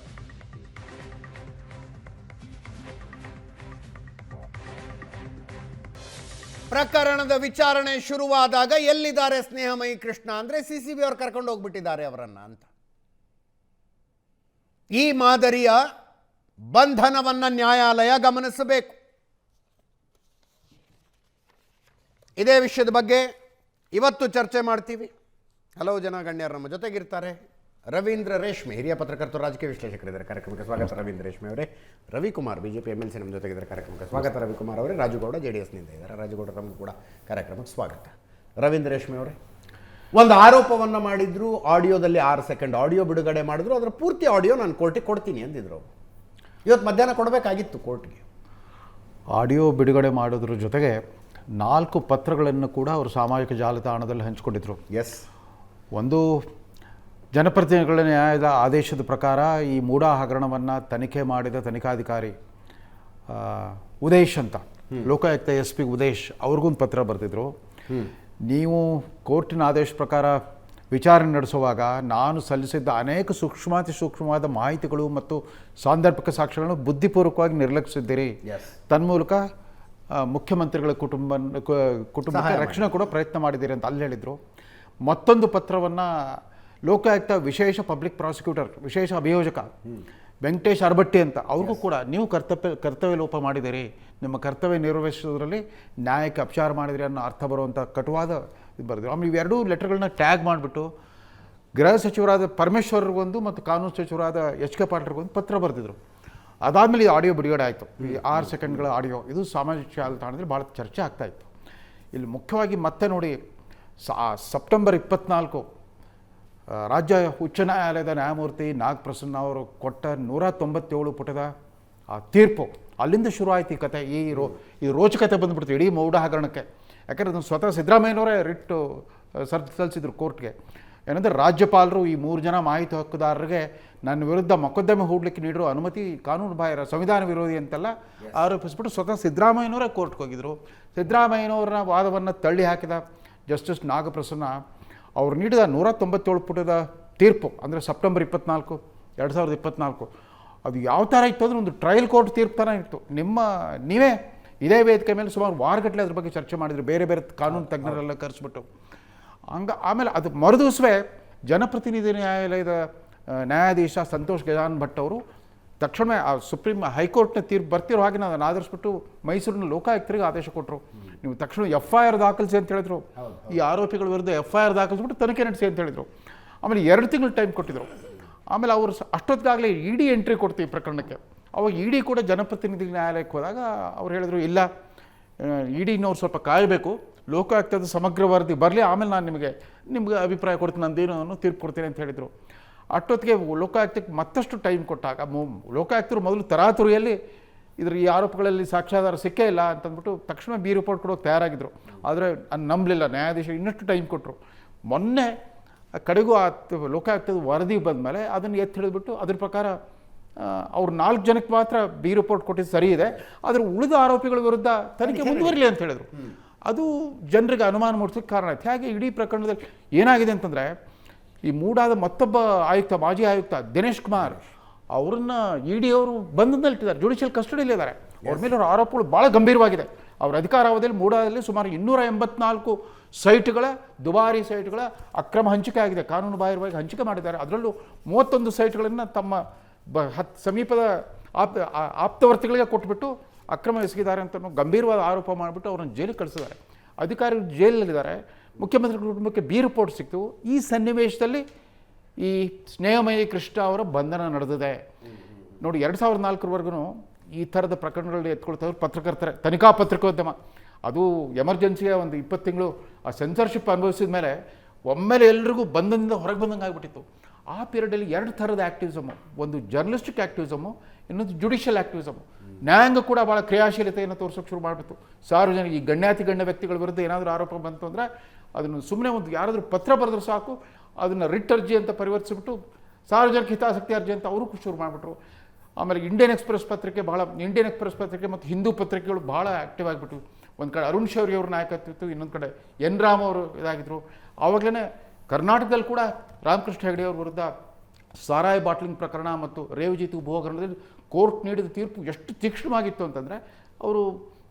ಪ್ರಕರಣದ ವಿಚಾರಣೆ ಶುರುವಾದಾಗ ಎಲ್ಲಿದ್ದಾರೆ ಸ್ನೇಹಮಯಿ ಕೃಷ್ಣ ಅಂದ್ರೆ ಸಿಸಿಬಿ ಅವರು ಕರ್ಕೊಂಡು ಹೋಗ್ಬಿಟ್ಟಿದ್ದಾರೆ ಅವರನ್ನ ಅಂತ. ಈ ಮಾದರಿಯ ಬಂಧನವನ್ನ ನ್ಯಾಯಾಲಯ ಗಮನಿಸಬೇಕು. ಇದೇ ವಿಷಯದ ಬಗ್ಗೆ ಇವತ್ತು ಚರ್ಚೆ ಮಾಡ್ತೀವಿ. ಹಲವು ಜನ ಗಣ್ಯರು ನಮ್ಮ ಜೊತೆಗಿರ್ತಾರೆ. ರವೀಂದ್ರ ರೇಷ್ಮೆ ಹಿರಿಯ ಪತ್ರಕರ್ತರು, ರಾಜಕೀಯ ವಿಶ್ಲೇಷಕರಿದ್ದಾರೆ. ಕಾರ್ಯಕ್ರಮಕ್ಕೆ ಸ್ವಾಗತ ರವೀಂದ್ರ ರೇಷ್ಮೆ ಅವರೇ. ರವಿಕುಮಾರ್ ಬಿಜೆಪಿ MLC ನಮ್ಮ ಜೊತೆಗಿದ್ದಾರೆ. ಕಾರ್ಯಕ್ರಮಕ್ಕೆ ಸ್ವಾಗತ ರವಿಕುಮಾರ್ ಅವರೇ. ರಾಜುಗೌಡ JDS ನಿಂದ ಇದ್ದಾರೆ. ರಾಜುಗೌಡ ತಮಗೂ ಕೂಡ ಕಾರ್ಯಕ್ರಮಕ್ಕೆ ಸ್ವಾಗತ. ರವೀಂದ್ರ ರೇಷ್ಮೆ ಅವರೇ, ಒಂದು ಆರೋಪವನ್ನು ಮಾಡಿದ್ರು, ಆಡಿಯೋದಲ್ಲಿ 6 ಸೆಕೆಂಡ್ ಆಡಿಯೋ ಬಿಡುಗಡೆ ಮಾಡಿದ್ರು, ಅದರ ಪೂರ್ತಿ ಆಡಿಯೋ ನಾನು ಕೋರ್ಟಿಗೆ ಕೊಡ್ತೀನಿ ಅಂದಿದ್ರು. ಇವತ್ತು ಮಧ್ಯಾಹ್ನ ಕೊಡಬೇಕಾಗಿತ್ತು ಕೋರ್ಟ್ಗೆ. ಆಡಿಯೋ ಬಿಡುಗಡೆ ಮಾಡೋದ್ರ ಜೊತೆಗೆ 4 ಪತ್ರಗಳನ್ನು ಕೂಡ ಅವರು ಸಾಮಾಜಿಕ ಜಾಲತಾಣದಲ್ಲಿ ಹಂಚಿಕೊಂಡಿದ್ರು. ಎಸ್, ಒಂದು ಜನಪ್ರತಿನಿಧಿಗಳ ನ್ಯಾಯದ ಆದೇಶದ ಪ್ರಕಾರ ಈ ಮೂಡಾ ಹಗರಣವನ್ನು ತನಿಖೆ ಮಾಡಿದ ತನಿಖಾಧಿಕಾರಿ ಉದೇಶ್ ಅಂತ, ಲೋಕಾಯುಕ್ತ SP ಉದೇಶ್ ಅವ್ರಿಗೊಂದು ಪತ್ರ ಬರೆದಿದ್ರು. ನೀವು ಕೋರ್ಟಿನ ಆದೇಶ ಪ್ರಕಾರ ವಿಚಾರಣೆ ನಡೆಸುವಾಗ ನಾನು ಸಲ್ಲಿಸಿದ್ದ ಅನೇಕ ಸೂಕ್ಷ್ಮಾತಿ ಸೂಕ್ಷ್ಮವಾದ ಮಾಹಿತಿಗಳು ಮತ್ತು ಸಾಂದರ್ಭಿಕ ಸಾಕ್ಷ್ಯಗಳನ್ನು ಬುದ್ಧಿಪೂರ್ವಕವಾಗಿ ನಿರ್ಲಕ್ಷಿಸಿದ್ದೀರಿ. ತನ್ಮೂಲಕ ಮುಖ್ಯಮಂತ್ರಿಗಳ ಕುಟುಂಬಕ್ಕೆ ರಕ್ಷಣೆ ಕೂಡ ಪ್ರಯತ್ನ ಮಾಡಿದ್ದೀರಿ ಅಂತ ಅಲ್ಲಿ ಹೇಳಿದರು. ಮತ್ತೊಂದು ಪತ್ರವನ್ನು ಲೋಕಾಯುಕ್ತ ವಿಶೇಷ ಪಬ್ಲಿಕ್ ಪ್ರಾಸಿಕ್ಯೂಟರ್, ವಿಶೇಷ ಅಭಿಯೋಜಕ ವೆಂಕಟೇಶ್ ಅರಬಟ್ಟಿ ಅಂತ ಅವ್ರಿಗೂ ಕೂಡ ನೀವು ಕರ್ತವ್ಯ ಲೋಪ ಮಾಡಿದ್ದೀರಿ, ನಿಮ್ಮ ಕರ್ತವ್ಯ ನಿರ್ವಹಿಸೋದ್ರಲ್ಲಿ ನ್ಯಾಯಕ್ಕೆ ಅಪಚಾರ ಮಾಡಿದಿರಿ ಅನ್ನೋ ಅರ್ಥ ಬರುವಂಥ ಕಟುವಾದ ಇದು ಬರೆದಿದ್ರು. ಆಮೇಲೆ ಇವೆರಡೂ ಲೆಟರ್ಗಳನ್ನ ಟ್ಯಾಗ್ ಮಾಡಿಬಿಟ್ಟು ಗೃಹ ಸಚಿವರಾದ ಪರಮೇಶ್ವರ್ಗೊಂದು ಮತ್ತು ಕಾನೂನು ಸಚಿವರಾದ HK ಪಾಟೀಲ್ಗೊಂದು ಪತ್ರ ಬರೆದಿದ್ರು. ಅದಾದಮೇಲೆ ಈ ಆಡಿಯೋ ಬಿಡುಗಡೆ ಆಯಿತು. ಈ 6 ಸೆಕೆಂಡ್ಗಳ ಆಡಿಯೋ ಇದು ಸಾಮಾಜಿಕ ಜಾಲತಾಣದಲ್ಲಿ ಭಾಳ ಚರ್ಚೆ ಆಗ್ತಾಯಿತ್ತು. ಇಲ್ಲಿ ಮುಖ್ಯವಾಗಿ ಮತ್ತೆ ನೋಡಿ, ಸೆಪ್ಟೆಂಬರ್ 24 ರಾಜ್ಯ ಉಚ್ಚ ನ್ಯಾಯಾಲಯದ ನ್ಯಾಯಮೂರ್ತಿ ನಾಗಪ್ರಸನ್ನ ಅವರು ಕೊಟ್ಟ 197 ಪುಟದ ಆ ತೀರ್ಪು, ಅಲ್ಲಿಂದ ಶುರು ಆಯ್ತು ಈ ಕತೆ. ಈ ರೋಚಕತೆ ಬಂದುಬಿಡ್ತು ಇಡೀ ಮೂಡಾ ಹಗರಣಕ್ಕೆ. ಯಾಕಂದರೆ ಅದನ್ನು ಸ್ವತಃ ಸಿದ್ದರಾಮಯ್ಯನವರೇ ರಿಟ್ಟು ಸಲ್ಲಿಸಿದ್ರು ಕೋರ್ಟ್ಗೆ. ಏನಂದರೆ ರಾಜ್ಯಪಾಲರು ಈ 3 ಜನ ಮಾಹಿತಿ ಹಕ್ಕುದಾರರಿಗೆ ನನ್ನ ವಿರುದ್ಧ ಮೊಕದ್ದಮೆ ಹೂಡಲಿಕ್ಕೆ ನೀಡಿರೋ ಅನುಮತಿ ಕಾನೂನು ಬಾಹಿರ, ಸಂವಿಧಾನ ವಿರೋಧಿ ಅಂತೆಲ್ಲ ಆರೋಪಿಸ್ಬಿಟ್ಟು ಸ್ವತಃ ಸಿದ್ದರಾಮಯ್ಯನವರೇ ಕೋರ್ಟ್ಗೆ ಹೋಗಿದ್ರು. ಸಿದ್ದರಾಮಯ್ಯನವರ ವಾದವನ್ನು ತಳ್ಳಿ ಹಾಕಿದ ಜಸ್ಟಿಸ್ ನಾಗಪ್ರಸನ್ನ ಅವರು ನೀಡಿದ 197 ಪುಟದ ತೀರ್ಪು, ಅಂದರೆ ಸೆಪ್ಟೆಂಬರ್ 24, 2024, ಅದು ಯಾವ ಥರ ಇತ್ತು ಅಂದರೆ ಒಂದು ಟ್ರಯಲ್ ಕೋರ್ಟ್ ತೀರ್ಪು ಥರ ಇತ್ತು. ನೀವೇ ಇದೇ ವೇದಿಕೆ ಮೇಲೆ ಸುಮಾರು ವಾರಗಟ್ಟಲೆ ಅದ್ರ ಬಗ್ಗೆ ಚರ್ಚೆ ಮಾಡಿದ್ರು, ಬೇರೆ ಬೇರೆ ಕಾನೂನು ತಜ್ಞರೆಲ್ಲ ಕರೆಸ್ಬಿಟ್ಟು. ಆಮೇಲೆ ಅದು ಮರುದಿವಸವೇ ಜನಪ್ರತಿನಿಧಿ ನ್ಯಾಯಾಲಯದ ನ್ಯಾಯಾಧೀಶ ಸಂತೋಷ್ ಗಜಾನನ್ ಭಟ್ ಅವರು ತಕ್ಷಣವೇ ಆ ಸುಪ್ರೀಂ ಹೈಕೋರ್ಟ್ನ ತೀರ್ಪು ಬರ್ತಿರೋ ಹಾಗೆ ನಾನು ಆಧರಿಸ್ಬಿಟ್ಟು ಮೈಸೂರಿನ ಲೋಕಾಯುಕ್ತರಿಗೆ ಆದೇಶ ಕೊಟ್ಟರು. ನೀವು ತಕ್ಷಣ FIR ದಾಖಲಿಸಿ ಅಂತ ಹೇಳಿದ್ರು. ಈ ಆರೋಪಿಗಳ ವಿರುದ್ಧ FIR ದಾಖಲಿಸ್ಬಿಟ್ಟು ತನಿಖೆ ನಡೆಸಿ ಅಂತ ಹೇಳಿದರು. ಆಮೇಲೆ 2 ತಿಂಗಳು ಟೈಮ್ ಕೊಟ್ಟಿದ್ರು. ಆಮೇಲೆ ಅವರು ಅಷ್ಟೊತ್ತಿಗಾಗಲೇ ED ಎಂಟ್ರಿ ಕೊಡ್ತೀವಿ ಪ್ರಕರಣಕ್ಕೆ. ಅವಾಗ ED ಕೂಡ ಜನಪ್ರತಿನಿಧಿ ನ್ಯಾಯಾಲಯಕ್ಕೆ ಹೋದಾಗ ಅವ್ರು ಹೇಳಿದ್ರು, ಇಲ್ಲ EDನವ್ರು ಸ್ವಲ್ಪ ಕಾಯಬೇಕು, ಲೋಕಾಯುಕ್ತದ ಸಮಗ್ರ ವರದಿ ಬರಲಿ, ಆಮೇಲೆ ನಾನು ನಿಮಗೆ ಅಭಿಪ್ರಾಯ ಕೊಡ್ತೀನಿ, ನಂದೇನು ತೀರ್ಪು ಕೊಡ್ತೀನಿ ಅಂತ ಹೇಳಿದರು. ಅಷ್ಟೊತ್ತಿಗೆ ಲೋಕಾಯುಕ್ತಕ್ಕೆ ಮತ್ತಷ್ಟು ಟೈಮ್ ಕೊಟ್ಟಾಗ ಲೋಕಾಯುಕ್ತರು ಮೊದಲು ತರಾತುರಿಯಲ್ಲಿ ಈ ಆರೋಪಗಳಲ್ಲಿ ಸಾಕ್ಷ್ಯಾಧಾರ ಸಿಕ್ಕೇ ಇಲ್ಲ ಅಂತಂದ್ಬಿಟ್ಟು ತಕ್ಷಣ ಬಿ ರಿಪೋರ್ಟ್ ಕೊಡೋಕೆ ತಯಾರಾಗಿದ್ದರು. ಆದರೆ ನಂಬಲಿಲ್ಲ ನ್ಯಾಯಾಧೀಶ, ಇನ್ನಷ್ಟು ಟೈಮ್ ಕೊಟ್ಟರು. ಮೊನ್ನೆ ಕಡೆಗೂ ಆ ಲೋಕಾಯುಕ್ತದ ವರದಿ ಬಂದ ಮೇಲೆ ಅದನ್ನು ಎತ್ತಿ ಹಿಡಿದ್ಬಿಟ್ಟು ಅದ್ರ ಪ್ರಕಾರ ಅವ್ರು 4 ಜನಕ್ಕೆ ಮಾತ್ರ ಬಿ ರಿಪೋರ್ಟ್ ಕೊಟ್ಟಿದ್ದು ಸರಿ ಇದೆ, ಆದರೆ ಉಳಿದ ಆರೋಪಿಗಳ ವಿರುದ್ಧ ತನಿಖೆ ಮುಂದುವರಿಲಿ ಅಂತ ಹೇಳಿದರು. ಅದು ಜನರಿಗೆ ಅನುಮಾನ ಮೂಡಿಸೋಕ್ಕೆ ಕಾರಣ ಆಯ್ತು. ಹಾಗೆ ಇಡೀ ಪ್ರಕರಣದಲ್ಲಿ ಏನಾಗಿದೆ ಅಂತಂದರೆ, ಈ ಮೂಡಾದ ಮತ್ತೊಬ್ಬ ಆಯುಕ್ತ, ಮಾಜಿ ಆಯುಕ್ತ ದಿನೇಶ್ ಕುಮಾರ್ ಅವ್ರನ್ನ ED ಅವರು ಬಂಧನದಲ್ಲಿಟ್ಟಿದ್ದಾರೆ, ಜುಡಿಷಿಯಲ್ ಕಸ್ಟಡಿಯಲ್ಲಿ ಇದ್ದಾರೆ. ಅವ್ರ ಮೇಲೆ ಅವರ ಆರೋಪಗಳು ಭಾಳ ಗಂಭೀರವಾಗಿದೆ. ಅವರ ಅಧಿಕಾರಾವಧಿಯಲ್ಲಿ ಮೂಡಾದಲ್ಲಿ ಸುಮಾರು 284 ಸೈಟ್ಗಳ, ದುಬಾರಿ ಸೈಟ್ಗಳ ಅಕ್ರಮ ಹಂಚಿಕೆ ಆಗಿದೆ, ಕಾನೂನು ಬಾಹಿರವಾಗಿ ಹಂಚಿಕೆ ಮಾಡಿದ್ದಾರೆ. ಅದರಲ್ಲೂ 31 ಸೈಟ್ಗಳನ್ನು ತಮ್ಮ ಸಮೀಪದ ಆಪ್ತವರ್ತಿಗಳಿಗೆ ಕೊಟ್ಬಿಟ್ಟು ಅಕ್ರಮ ಎಸಗಿದ್ದಾರೆ ಅಂತ ಗಂಭೀರವಾದ ಆರೋಪ ಮಾಡಿಬಿಟ್ಟು ಅವ್ರನ್ನ ಜೈಲಿಗೆ ಕಳಿಸಿದ್ದಾರೆ. ಅಧಿಕಾರಿಗಳು ಜೈಲಲ್ಲಿದ್ದಾರೆ. ಮುಖ್ಯಮಂತ್ರಿ ಕುಟುಂಬಕ್ಕೆ ಬಿ ರಿಪೋರ್ಟ್ ಸಿಕ್ತು. ಈ ಸನ್ನಿವೇಶದಲ್ಲಿ ಈ ಸ್ನೇಹಮಯಿ ಕೃಷ್ಣ ಅವರ ಬಂಧನ ನಡೆದಿದೆ. ನೋಡಿ, 2004 ಈ ಥರದ ಪ್ರಕರಣಗಳಲ್ಲಿ ಎತ್ಕೊಳ್ತಾವ್ರು ಪತ್ರಕರ್ತರೆ, ತನಿಖಾ ಪತ್ರಿಕೋದ್ಯಮ. ಅದು ಎಮರ್ಜೆನ್ಸಿಯ ಒಂದು 20 ತಿಂಗಳು ಆ ಸೆನ್ಸರ್ಶಿಪ್ ಅನುಭವಿಸಿದ ಮೇಲೆ ಒಮ್ಮೆಲೆ ಎಲ್ರಿಗೂ ಬಂಧನದಿಂದ ಹೊರಗೆ ಬಂದಂಗೆ ಆಗಿಬಿಟ್ಟಿತ್ತು. ಆ ಪೀರಿಯಡಲ್ಲಿ 2 ಥರದ ಆ್ಯಕ್ಟಿವಿಸಮು, ಒಂದು ಜರ್ನಲಿಸ್ಟಿಕ್ ಆ್ಯಕ್ಟಿವಿಸಮು, ಇನ್ನೊಂದು ಜುಡಿಷಿಯಲ್ ಆ್ಯಕ್ಟಿವಿಸಮು. ನ್ಯಾಯಾಂಗ ಕೂಡ ಭಾಳ ಕ್ರಿಯಾಶೀಲತೆಯನ್ನು ತೋರಿಸೋಕೆ ಶುರು ಮಾಡಿಬಿಟ್ಟು ಸಾರ್ವಜನಿಕ ಈ ಗಣ್ಯ ವ್ಯಕ್ತಿಗಳ ವಿರುದ್ಧ ಏನಾದರೂ ಆರೋಪ ಬಂತು ಅಂದರೆ ಅದನ್ನು ಸುಮ್ಮನೆ ಒಂದು ಯಾರಾದರೂ ಪತ್ರ ಬರೆದ್ರೆ ಸಾಕು, ಅದನ್ನು ರಿಟ್ ಅರ್ಜಿ ಅಂತ ಪರಿವರ್ತಿಸಿಬಿಟ್ಟು ಸಾರ್ವಜನಿಕ ಹಿತಾಸಕ್ತಿ ಅರ್ಜಿ ಅಂತ ಅವರು ಶುರು ಮಾಡಿಬಿಟ್ರು. ಆಮೇಲೆ ಇಂಡಿಯನ್ ಎಕ್ಸ್ಪ್ರೆಸ್ ಪತ್ರಿಕೆ ಮತ್ತು ಹಿಂದೂ ಪತ್ರಿಕೆಗಳು ಭಾಳ ಆ್ಯಕ್ಟಿವ್ ಆಗಿಬಿಟ್ಟು, ಒಂದು ಕಡೆ ಅರುಣ್ ಶೌರಿ ಅವ್ರ ನಾಯಕತ್ವ ಇತ್ತು, ಇನ್ನೊಂದು ಕಡೆ ಎನ್ ರಾಮ್ ಅವರು ಇದಾಗಿದ್ದರು. ಆವಾಗಲೇ ಕರ್ನಾಟಕದಲ್ಲಿ ಕೂಡ ರಾಮಕೃಷ್ಣ ಹೆಗಡೆ ಅವ್ರ ವಿರುದ್ಧ ಸಾರಾಯಿ ಬಾಟ್ಲಿಂಗ್ ಪ್ರಕರಣ ಮತ್ತು ರೇವಜಿತು ಭೂ ಹಗರಣದಲ್ಲಿ ಕೋರ್ಟ್ ನೀಡಿದ ತೀರ್ಪು ಎಷ್ಟು ತೀಕ್ಷ್ಣವಾಗಿತ್ತು ಅಂತಂದರೆ ಅವರು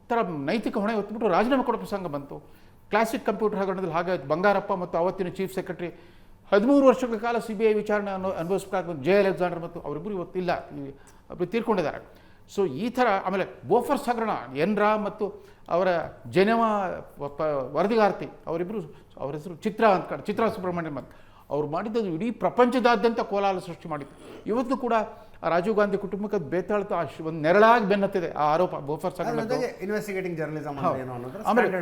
ಥರ ನೈತಿಕ ಹೊಣೆ ಹೊತ್ತುಬಿಟ್ಟು ರಾಜೀನಾಮೆ ಕೊಡೋ ಪ್ರಸಂಗ ಬಂತು. ಕ್ಲಾಸಿಕ್ ಕಂಪ್ಯೂಟರ್ ಹಗರಣದಲ್ಲಿ ಹಾಗಾಯಿತು. ಬಂಗಾರಪ್ಪ ಮತ್ತು ಅವತ್ತಿನ ಚೀಫ್ ಸೆಕ್ರೆಟರಿ 13 ವರ್ಷಗಳ ಕಾಲ CBI ವಿಚಾರಣೆ ಅನುಭವಿಸಬೇಕಾದ ಜೆ ಅಲೆಕ್ಸಾಂಡರ್ ಮತ್ತು ಅವರಿಬ್ಬರು ಇವತ್ತಿಲ್ಲ, ಅವರು ತೀರ್ಕೊಂಡಿದ್ದಾರೆ. ಸೊ ಈ ಥರ. ಆಮೇಲೆ ಬೋಫರ್ಸ್ ಹಗರಣ, ಎನ್ ರಾಮ್ ಮತ್ತು ಅವರ ಜೆನೆವಾ ವರದಿಗಾರ್ತಿ ಅವರಿಬ್ಬರು, ಅವರ ಹೆಸರು ಚಿತ್ರಾ ಸುಬ್ರಹ್ಮಣ್ಯಂ ಅಂತ, ಅವ್ರು ಮಾಡಿದ್ದು ಇಡೀ ಪ್ರಪಂಚದಾದ್ಯಂತ ಕೋಲಾಹಲ ಸೃಷ್ಟಿ ಮಾಡಿತ್ತು. ಇವತ್ತು ಕೂಡ ರಾಜೀವ್ ಗಾಂಧಿ ಕುಟುಂಬಕ್ಕೆ ಬೇತಾಳ್ತಾ ಒಂದು ನೆರಳಾಗಿ ಬೆನ್ನತ್ತಿದೆ ಆ ಆರೋಪ ಬೋಫರ್ಸ್ ಹಗರಣ. Investigating journalism. ಆಮೇಲೆ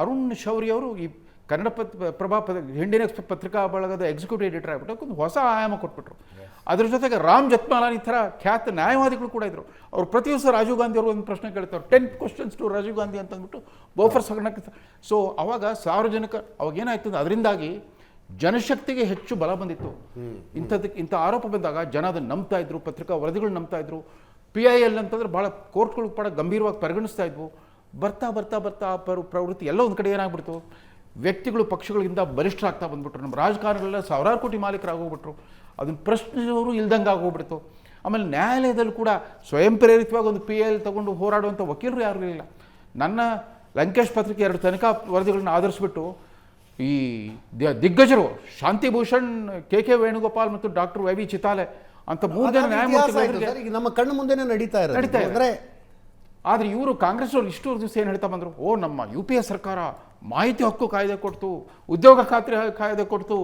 ಅರುಣ್ ಶೌರಿ ಅವರು ಈ ಕನ್ನಡ ಪ್ರಭಾ ಇಂಡಿಯನ್ ಎಕ್ಸ್ಪ್ರೆಸ್ ಪತ್ರಿಕಾ ಬಳಗದ ಎಕ್ಸಿಕ್ಯೂಟಿವ್ ಎಡಿಟರ್ ಆಗ್ಬಿಟ್ಟು ಒಂದು ಹೊಸ ಆಯಾಮ ಕೊಟ್ಬಿಟ್ರು. ಅದ್ರ ಜೊತೆಗೆ ರಾಮ್ ಜೇಠ್ಮಲಾನಿ ಈ ಥರ ಖ್ಯಾತ ನ್ಯಾಯವಾದಿಗಳು ಕೂಡ ಇದ್ರು. ಅವ್ರು ಪ್ರತಿ ದಿವಸ ರಾಜೀವ್ ಗಾಂಧಿ ಅವರು ಒಂದು ಪ್ರಶ್ನೆ ಕೇಳ್ತಾರೆ, 10 questions ಟು ರಾಜೀವ್ ಗಾಂಧಿ ಅಂತಂದ್ಬಿಟ್ಟು ಬೋಫರ್ಸ್ ಹಗರಣಕ್ಕೆ. ಸೊ ಅವಾಗ ಸಾರ್ವಜನಿಕ ಅವಾಗ ಏನಾಯ್ತು ಅಂದ್ರೆ ಅದರಿಂದಾಗಿ ಜನಶಕ್ತಿಗೆ ಹೆಚ್ಚು ಬಲ ಬಂದಿತ್ತು. ಇಂಥ ಆರೋಪ ಬಂದಾಗ ಜನ ಅದನ್ನು ನಂಬ್ತಾ ಇದ್ರು, ಪತ್ರಿಕಾ ವರದಿಗಳು ನಂಬ್ತಾ ಇದ್ರು. PIL ಅಂತಂದ್ರೆ ಭಾಳ ಕೋರ್ಟ್ಗಳು ಕೂಡ ಗಂಭೀರವಾಗಿ ಪರಿಗಣಿಸ್ತಾ ಇದ್ವು. ಬರ್ತಾ ಬರ್ತಾ ಬರ್ತಾ ಪ್ರವೃತ್ತಿ ಎಲ್ಲ ಒಂದು ಕಡೆ ಏನಾಗ್ಬಿಡ್ತು, ವ್ಯಕ್ತಿಗಳು ಪಕ್ಷಗಳಿಂದ ಬಲಿಷ್ಠರಾಗ್ತಾ ಬಂದ್ಬಿಟ್ರು. ನಮ್ಮ ರಾಜಕಾರಣಗಳೆಲ್ಲ ಸಾವಿರಾರು ಕೋಟಿ ಮಾಲೀಕರಾಗೋಗ್ಬಿಟ್ರು. ಅದನ್ನು ಪ್ರಶ್ನೆಯವರು ಇಲ್ದಂಗೆ ಆಗೋಗ್ಬಿಡ್ತು. ಆಮೇಲೆ ನ್ಯಾಯಾಲಯದಲ್ಲಿ ಕೂಡ ಸ್ವಯಂ ಪ್ರೇರಿತವಾಗಿ ಒಂದು PIL ತಗೊಂಡು ಹೋರಾಡುವಂಥ ವಕೀಲರು ಯಾರೂ ಇರಲಿಲ್ಲ. ನನ್ನ ಲಂಕೇಶ್ ಪತ್ರಿಕೆ 2 ತನಿಖಾ ವರದಿಗಳನ್ನ ಆಧರಿಸಿಬಿಟ್ಟು ಈ ದಿಗ್ಗಜರು ಶಾಂತಿಭೂಷಣ್, KK ವೇಣುಗೋಪಾಲ್ ಮತ್ತು ಡಾಕ್ಟರ್ YV ಚಿತಾಲೆ ಅಂತ 3 ಜನ ನ್ಯಾಯಮೂರ್ತಿಗಳಿಗೆ ಈಗ ನಮ್ಮ ಕಣ್ಣು ಮುಂದೆನೇ ನಡೀತಾ ಇದೆ. ಅಂದ್ರೆ ಆದರೆ ಇವರು ಕಾಂಗ್ರೆಸ್ ಅವರು ಇಷ್ಟು ದಿವಸ ಏನು ಹೇಳ್ತಾ ಬಂದರು, ನಮ್ಮ UPA ಸರ್ಕಾರ ಮಾಹಿತಿ ಹಕ್ಕು ಕಾಯ್ದೆ ಕೊಡ್ತು, ಉದ್ಯೋಗ ಖಾತ್ರಿ ಕಾಯ್ದೆ ಕೊಡ್ತು,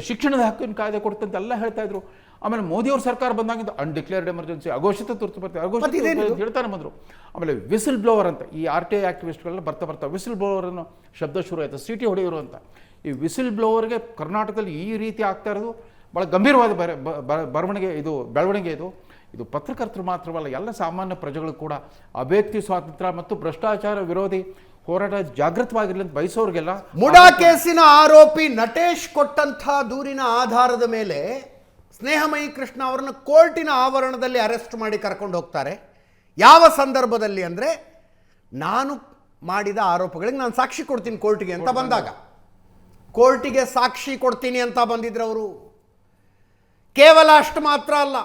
ಶಿಕ್ಷಣದ ಹಕ್ಕಿನ ಕಾಯ್ದೆ ಕೊಡ್ತು ಅಂತೆಲ್ಲ ಹೇಳ್ತಾ ಇದ್ರು. ಆಮೇಲೆ ಮೋದಿಯವ್ರ ಸರ್ಕಾರ ಬಂದಾಗಿಂದ ಅನ್ಡಿಕ್ಲೇರ್ಡ್ ಎಮರ್ಜೆನ್ಸಿ, ಅಘೋಷಿತ ತುರ್ತು ಪರಿಸ್ಥಿತಿ ಹೇಳ್ತಾನೆ ಬಂದರು. ಆಮೇಲೆ ವಿಸಿಲ್ ಬ್ಲೋವರ್ ಅಂತ ಈ RTI ಆಕ್ಟಿವಿಸ್ಟ್ಗಳೆಲ್ಲ ಬರ್ತಾ ವಿಸಿಲ್ ಬ್ಲೋವರ್ ಅನ್ನೋ ಶಬ್ದ ಶುರು ಆಯಿತು, CT ಹೊಡೆಯೋರು ಅಂತ. ಈ ವಿಸಿಲ್ ಬ್ಲೋವರ್ಗೆ ಕರ್ನಾಟಕದಲ್ಲಿ ಈ ರೀತಿ ಆಗ್ತಾ ಇರೋದು ಭಾಳ ಗಂಭೀರವಾದ ಬೆಳವಣಿಗೆ ಇದು ಪತ್ರಕರ್ತರು ಮಾತ್ರವಲ್ಲ, ಎಲ್ಲ ಸಾಮಾನ್ಯ ಪ್ರಜೆಗಳು ಕೂಡ ಅಭಿವ್ಯಕ್ತಿ ಸ್ವಾತಂತ್ರ್ಯ ಮತ್ತು ಭ್ರಷ್ಟಾಚಾರ ವಿರೋಧಿ ಹೋರಾಟ ಜಾಗೃತವಾಗಿರಲಿ ಅಂತ ಬಯಸೋರಿಗೆಲ್ಲ. ಮುಡಾ ಕೇಸಿನ ಆರೋಪಿ ನಟೇಶ್ ಕೊಟ್ಟಂಥ ದೂರಿನ ಆಧಾರದ ಮೇಲೆ ಸ್ನೇಹಮಯಿ ಕೃಷ್ಣ ಅವರನ್ನು ಕೋರ್ಟಿನ ಆವರಣದಲ್ಲಿ ಅರೆಸ್ಟ್ ಮಾಡಿ ಕರ್ಕೊಂಡು ಹೋಗ್ತಾರೆ. ಯಾವ ಸಂದರ್ಭದಲ್ಲಿ ಅಂದರೆ, ನಾನು ಮಾಡಿದ ಆರೋಪಗಳಿಗೆ ನಾನು ಸಾಕ್ಷಿ ಕೊಡ್ತೀನಿ ಕೋರ್ಟಿಗೆ ಅಂತ ಬಂದಾಗ, ಕೋರ್ಟಿಗೆ ಸಾಕ್ಷಿ ಕೊಡ್ತೀನಿ ಅಂತ ಬಂದಿದ್ರು ಅವರು. ಕೇವಲ ಅಷ್ಟು ಮಾತ್ರ ಅಲ್ಲ,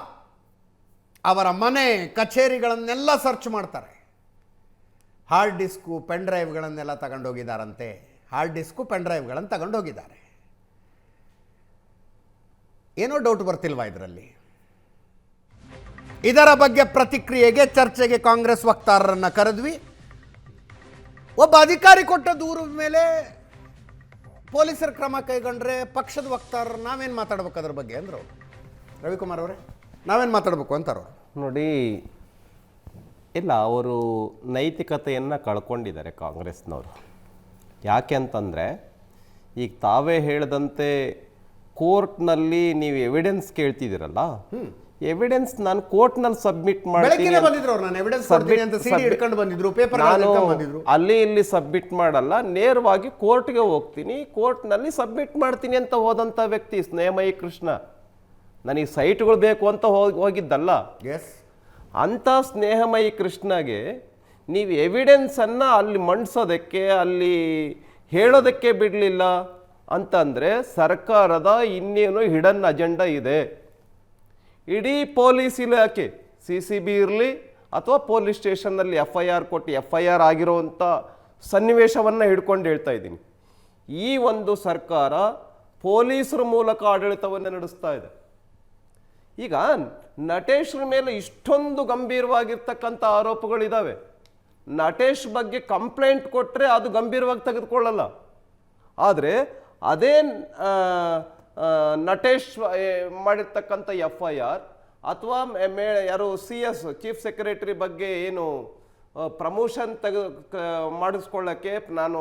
ಅವರ ಮನೆ ಕಚೇರಿಗಳನ್ನೆಲ್ಲ ಸರ್ಚ್ ಮಾಡ್ತಾರೆ. ಹಾರ್ಡ್ ಡಿಸ್ಕು ಪೆನ್ ಡ್ರೈವ್ಗಳನ್ನೆಲ್ಲ ತಗೊಂಡೋಗಿದ್ದಾರಂತೆ. ಹಾರ್ಡ್ ಡಿಸ್ಕು ಪೆನ್ ಡ್ರೈವ್ಗಳನ್ನು ತಗೊಂಡೋಗಿದ್ದಾರೆ. ಏನೋ ಡೌಟ್ ಬರ್ತಿಲ್ವಾ ಇದರಲ್ಲಿ? ಇದರ ಬಗ್ಗೆ ಪ್ರತಿಕ್ರಿಯೆಗೆ, ಚರ್ಚೆಗೆ ಕಾಂಗ್ರೆಸ್ ವಕ್ತಾರರನ್ನು ಕರೆದ್ವಿ. ಒಬ್ಬ ಅಧಿಕಾರಿ ಕೊಟ್ಟ ದೂರದ ಮೇಲೆ ಪೊಲೀಸರ ಕ್ರಮ ಕೈಗೊಂಡ್ರೆ ಪಕ್ಷದ ವಕ್ತಾರರು ನಾವೇನು ಮಾತಾಡ್ಬೇಕು ಅದ್ರ ಬಗ್ಗೆ ಅಂದರು. ರವಿಕುಮಾರ್ ಅವರೇ, ನಾವೇನು ಮಾತಾಡಬೇಕು ಅಂತಾರೋ ನೋಡಿ. ಇಲ್ಲ, ಅವರು ನೈತಿಕತೆಯನ್ನು ಕಳ್ಕೊಂಡಿದ್ದಾರೆ ಕಾಂಗ್ರೆಸ್ನವರು. ಯಾಕೆ ಅಂತಂದರೆ, ಈಗ ತಾವೇ ಹೇಳಿದಂತೆ ಕೋರ್ಟ್ನಲ್ಲಿ ನೀವು ಎವಿಡೆನ್ಸ್ ಕೇಳ್ತಿದ್ದೀರಲ್ಲ, ಎವಿಡೆನ್ಸ್ ನಾನು ಕೋರ್ಟ್ನಲ್ಲಿ ಸಬ್ಮಿಟ್ ಮಾಡ್ತೀನಿ, ಅಲ್ಲಿ ಇಲ್ಲಿ ಸಬ್ಮಿಟ್ ಮಾಡಲ್ಲ, ನೇರವಾಗಿ ಕೋರ್ಟ್ಗೆ ಹೋಗ್ತೀನಿ, ಕೋರ್ಟ್ನಲ್ಲಿ ಸಬ್ಮಿಟ್ ಮಾಡ್ತೀನಿ ಅಂತ ಹೋದಂಥ ವ್ಯಕ್ತಿ ಸ್ನೇಹಮಯಿ ಕೃಷ್ಣ. ನನಗೆ ಸೈಟ್ಗಳು ಬೇಕು ಅಂತ ಹೋಗಿದ್ದಲ್ಲ. ಅಂಥ ಸ್ನೇಹಮಯಿ ಕೃಷ್ಣಗೆ ನೀವು ಎವಿಡೆನ್ಸನ್ನು ಅಲ್ಲಿ ಮಂಡಿಸೋದಕ್ಕೆ, ಅಲ್ಲಿ ಹೇಳೋದಕ್ಕೆ ಬಿಡಲಿಲ್ಲ ಅಂತಂದರೆ ಸರ್ಕಾರದ ಇನ್ನೇನು ಹಿಡನ್ ಅಜೆಂಡಾ ಇದೆ. ಇಡೀ ಪೊಲೀಸ್ ಇಲಾಖೆ, CCB ಇರಲಿ ಅಥವಾ ಪೊಲೀಸ್ ಸ್ಟೇಷನ್ನಲ್ಲಿ FIR ಕೊಟ್ಟು FIR ಆಗಿರೋವಂಥ ಸನ್ನಿವೇಶವನ್ನು ಹಿಡ್ಕೊಂಡು ಹೇಳ್ತಾ ಇದ್ದೀನಿ. ಈ ಒಂದು ಸರ್ಕಾರ ಪೊಲೀಸರ ಮೂಲಕ ಆಡಳಿತವನ್ನು ನಡೆಸ್ತಾ ಇದೆ. ಈಗ ನಟೇಶ್ರ ಮೇಲೆ ಇಷ್ಟೊಂದು ಗಂಭೀರವಾಗಿರ್ತಕ್ಕಂಥ ಆರೋಪಗಳಿದ್ದಾವೆ. ನಟೇಶ್ ಬಗ್ಗೆ ಕಂಪ್ಲೇಂಟ್ ಕೊಟ್ಟರೆ ಅದು ಗಂಭೀರವಾಗಿ ತೆಗೆದುಕೊಳ್ಳಲ್ಲ. ಆದರೆ ಅದೇ ನಟೇಶ್ ಮಾಡಿರ್ತಕ್ಕಂಥ FIR ಅಥವಾ ಯಾರು CS ಚೀಫ್ ಸೆಕ್ರೆಟರಿ ಬಗ್ಗೆ ಏನು ಪ್ರಮೋಷನ್ ಮಾಡಿಸ್ಕೊಳ್ಳೋಕ್ಕೆ, ನಾನು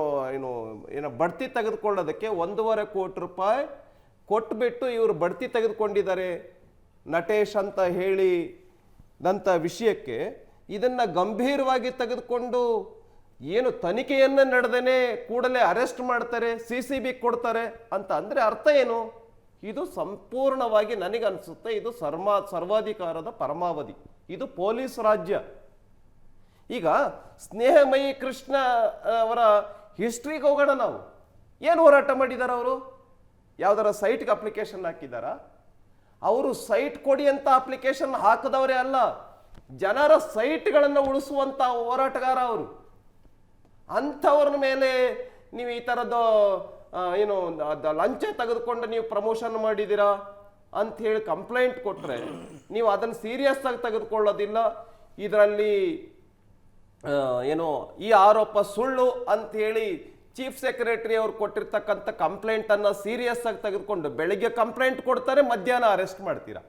ಏನು ಬಡ್ತಿ ತೆಗೆದುಕೊಳ್ಳೋದಕ್ಕೆ 1.5 ಕೋಟಿ ರೂಪಾಯಿ ಕೊಟ್ಬಿಟ್ಟು ಇವರು ಬಡ್ತಿ ತೆಗೆದುಕೊಂಡಿದ್ದಾರೆ ನಟೇಶ್ ಅಂತ ಹೇಳಿದಂಥ ವಿಷಯಕ್ಕೆ ಇದನ್ನು ಗಂಭೀರವಾಗಿ ತೆಗೆದುಕೊಂಡು ಏನು ತನಿಖೆಯನ್ನು ನಡೆದೇನೆ ಕೂಡಲೇ ಅರೆಸ್ಟ್ ಮಾಡ್ತಾರೆ, CCB ಕೊಡ್ತಾರೆ ಅಂತ ಅಂದರೆ ಅರ್ಥ ಏನು? ಇದು ಸಂಪೂರ್ಣವಾಗಿ ನನಗನ್ಸುತ್ತೆ ಇದು ಸರ್ವಾಧಿಕಾರದ ಪರಮಾವಧಿ. ಇದು ಪೊಲೀಸ್ ರಾಜ್ಯ. ಈಗ ಸ್ನೇಹಮಯಿ ಕೃಷ್ಣ ಅವರ ಹಿಸ್ಟ್ರಿಗೆ ಹೋಗೋಣ. ನಾವು ಏನು ಹೋರಾಟ ಮಾಡಿದ್ದಾರೆ ಅವರು? ಯಾವ್ದಾರ ಸೈಟ್ಗೆ ಅಪ್ಲಿಕೇಶನ್ ಹಾಕಿದಾರಾ? ಅವರು ಸೈಟ್ ಕೊಡಿ ಅಂತ ಅಪ್ಲಿಕೇಶನ್ ಹಾಕಿದವರೇ ಅಲ್ಲ, ಜನರ ಸೈಟ್ಗಳನ್ನು ಉಳಿಸುವಂಥ ಹೋರಾಟಗಾರ ಅವರು. ಅಂಥವ್ರ ಮೇಲೆ ನೀವು ಈ ಥರದ್ದು ಏನು ಲಂಚ ತೆಗೆದುಕೊಂಡು ನೀವು ಪ್ರಮೋಷನ್ ಮಾಡಿದ್ದೀರಾ ಅಂತ ಹೇಳಿ ಕಂಪ್ಲೇಂಟ್ ಕೊಟ್ಟರೆ ನೀವು ಅದನ್ನು ಸೀರಿಯಸ್ ಆಗಿ ತೆಗೆದುಕೊಳ್ಳೋದಿಲ್ಲ. ಇದರಲ್ಲಿ ಏನು ಈ ಆರೋಪ ಸುಳ್ಳು ಅಂತ ಹೇಳಿ ಚೀಫ್ ಸೆಕ್ರೆಟರಿ ಅವರು ಕೊಟ್ಟಿರ್ತಕ್ಕಂಥ ಕಂಪ್ಲೇಂಟನ್ನು ಸೀರಿಯಸ್ ಆಗಿ ತೆಗೆದುಕೊಂಡು ಬೆಳಿಗ್ಗೆ ಕಂಪ್ಲೇಂಟ್ ಕೊಡ್ತಾರೆ, ಮಧ್ಯಾಹ್ನ ಅರೆಸ್ಟ್ ಮಾಡ್ತೀರಾ.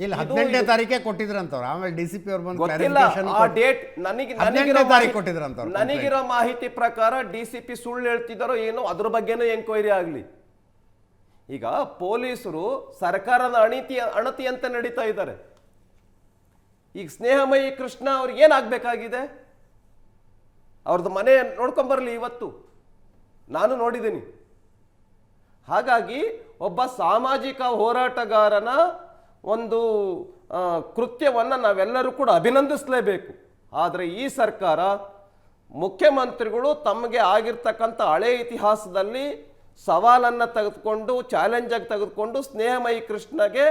ಇಲ್ಲ 18ನೇ ತಾರೀಕೆ ಕೊಟ್ಟಿದ್ರಂತವ್ರು, ಆಮೇಲೆ DCP ಅವ್ರು ಬಂದು ಗೊತ್ತಿಲ್ಲ ಆ ಡೇಟ್. ನನಗಿರೋ ಮಾಹಿತಿ ಪ್ರಕಾರ DCP ಸುಳ್ಳು ಹೇಳ್ತಿದ್ದಾರೋ ಏನೋ ಅದ್ರ ಬಗ್ಗೆನೂ ಎಂಕ್ವೈರಿ ಆಗಲಿ. ಈಗ ಪೊಲೀಸರು ಸರ್ಕಾರದ ಅಣತಿ ಅಂತ ನಡೀತಾ ಇದ್ದಾರೆ. ಈಗ ಸ್ನೇಹಮಯಿ ಕೃಷ್ಣ ಅವ್ರಿಗೆ ಏನಾಗಬೇಕಾಗಿದೆ? ಅವ್ರದ್ದು ಮನೆ ನೋಡ್ಕೊಂಬರ್ಲಿ. ಇವತ್ತು ನಾನು ನೋಡಿದ್ದೀನಿ. ಹಾಗಾಗಿ ಒಬ್ಬ ಸಾಮಾಜಿಕ ಹೋರಾಟಗಾರನ ಒಂದು ಕೃತ್ಯವನ್ನು ನಾವೆಲ್ಲರೂ ಕೂಡ ಅಭಿನಂದಿಸಲೇಬೇಕು. ಆದರೆ ಈ ಸರ್ಕಾರ, ಮುಖ್ಯಮಂತ್ರಿಗಳು ತಮಗೆ ಆಗಿರ್ತಕ್ಕಂಥ ಹಳೆ ಇತಿಹಾಸದಲ್ಲಿ ಸವಾಲನ್ನು ತೆಗೆದುಕೊಂಡು, ಚಾಲೆಂಜಾಗಿ ತೆಗೆದುಕೊಂಡು ಸ್ನೇಹಮಯಿ ಕೃಷ್ಣಗೆ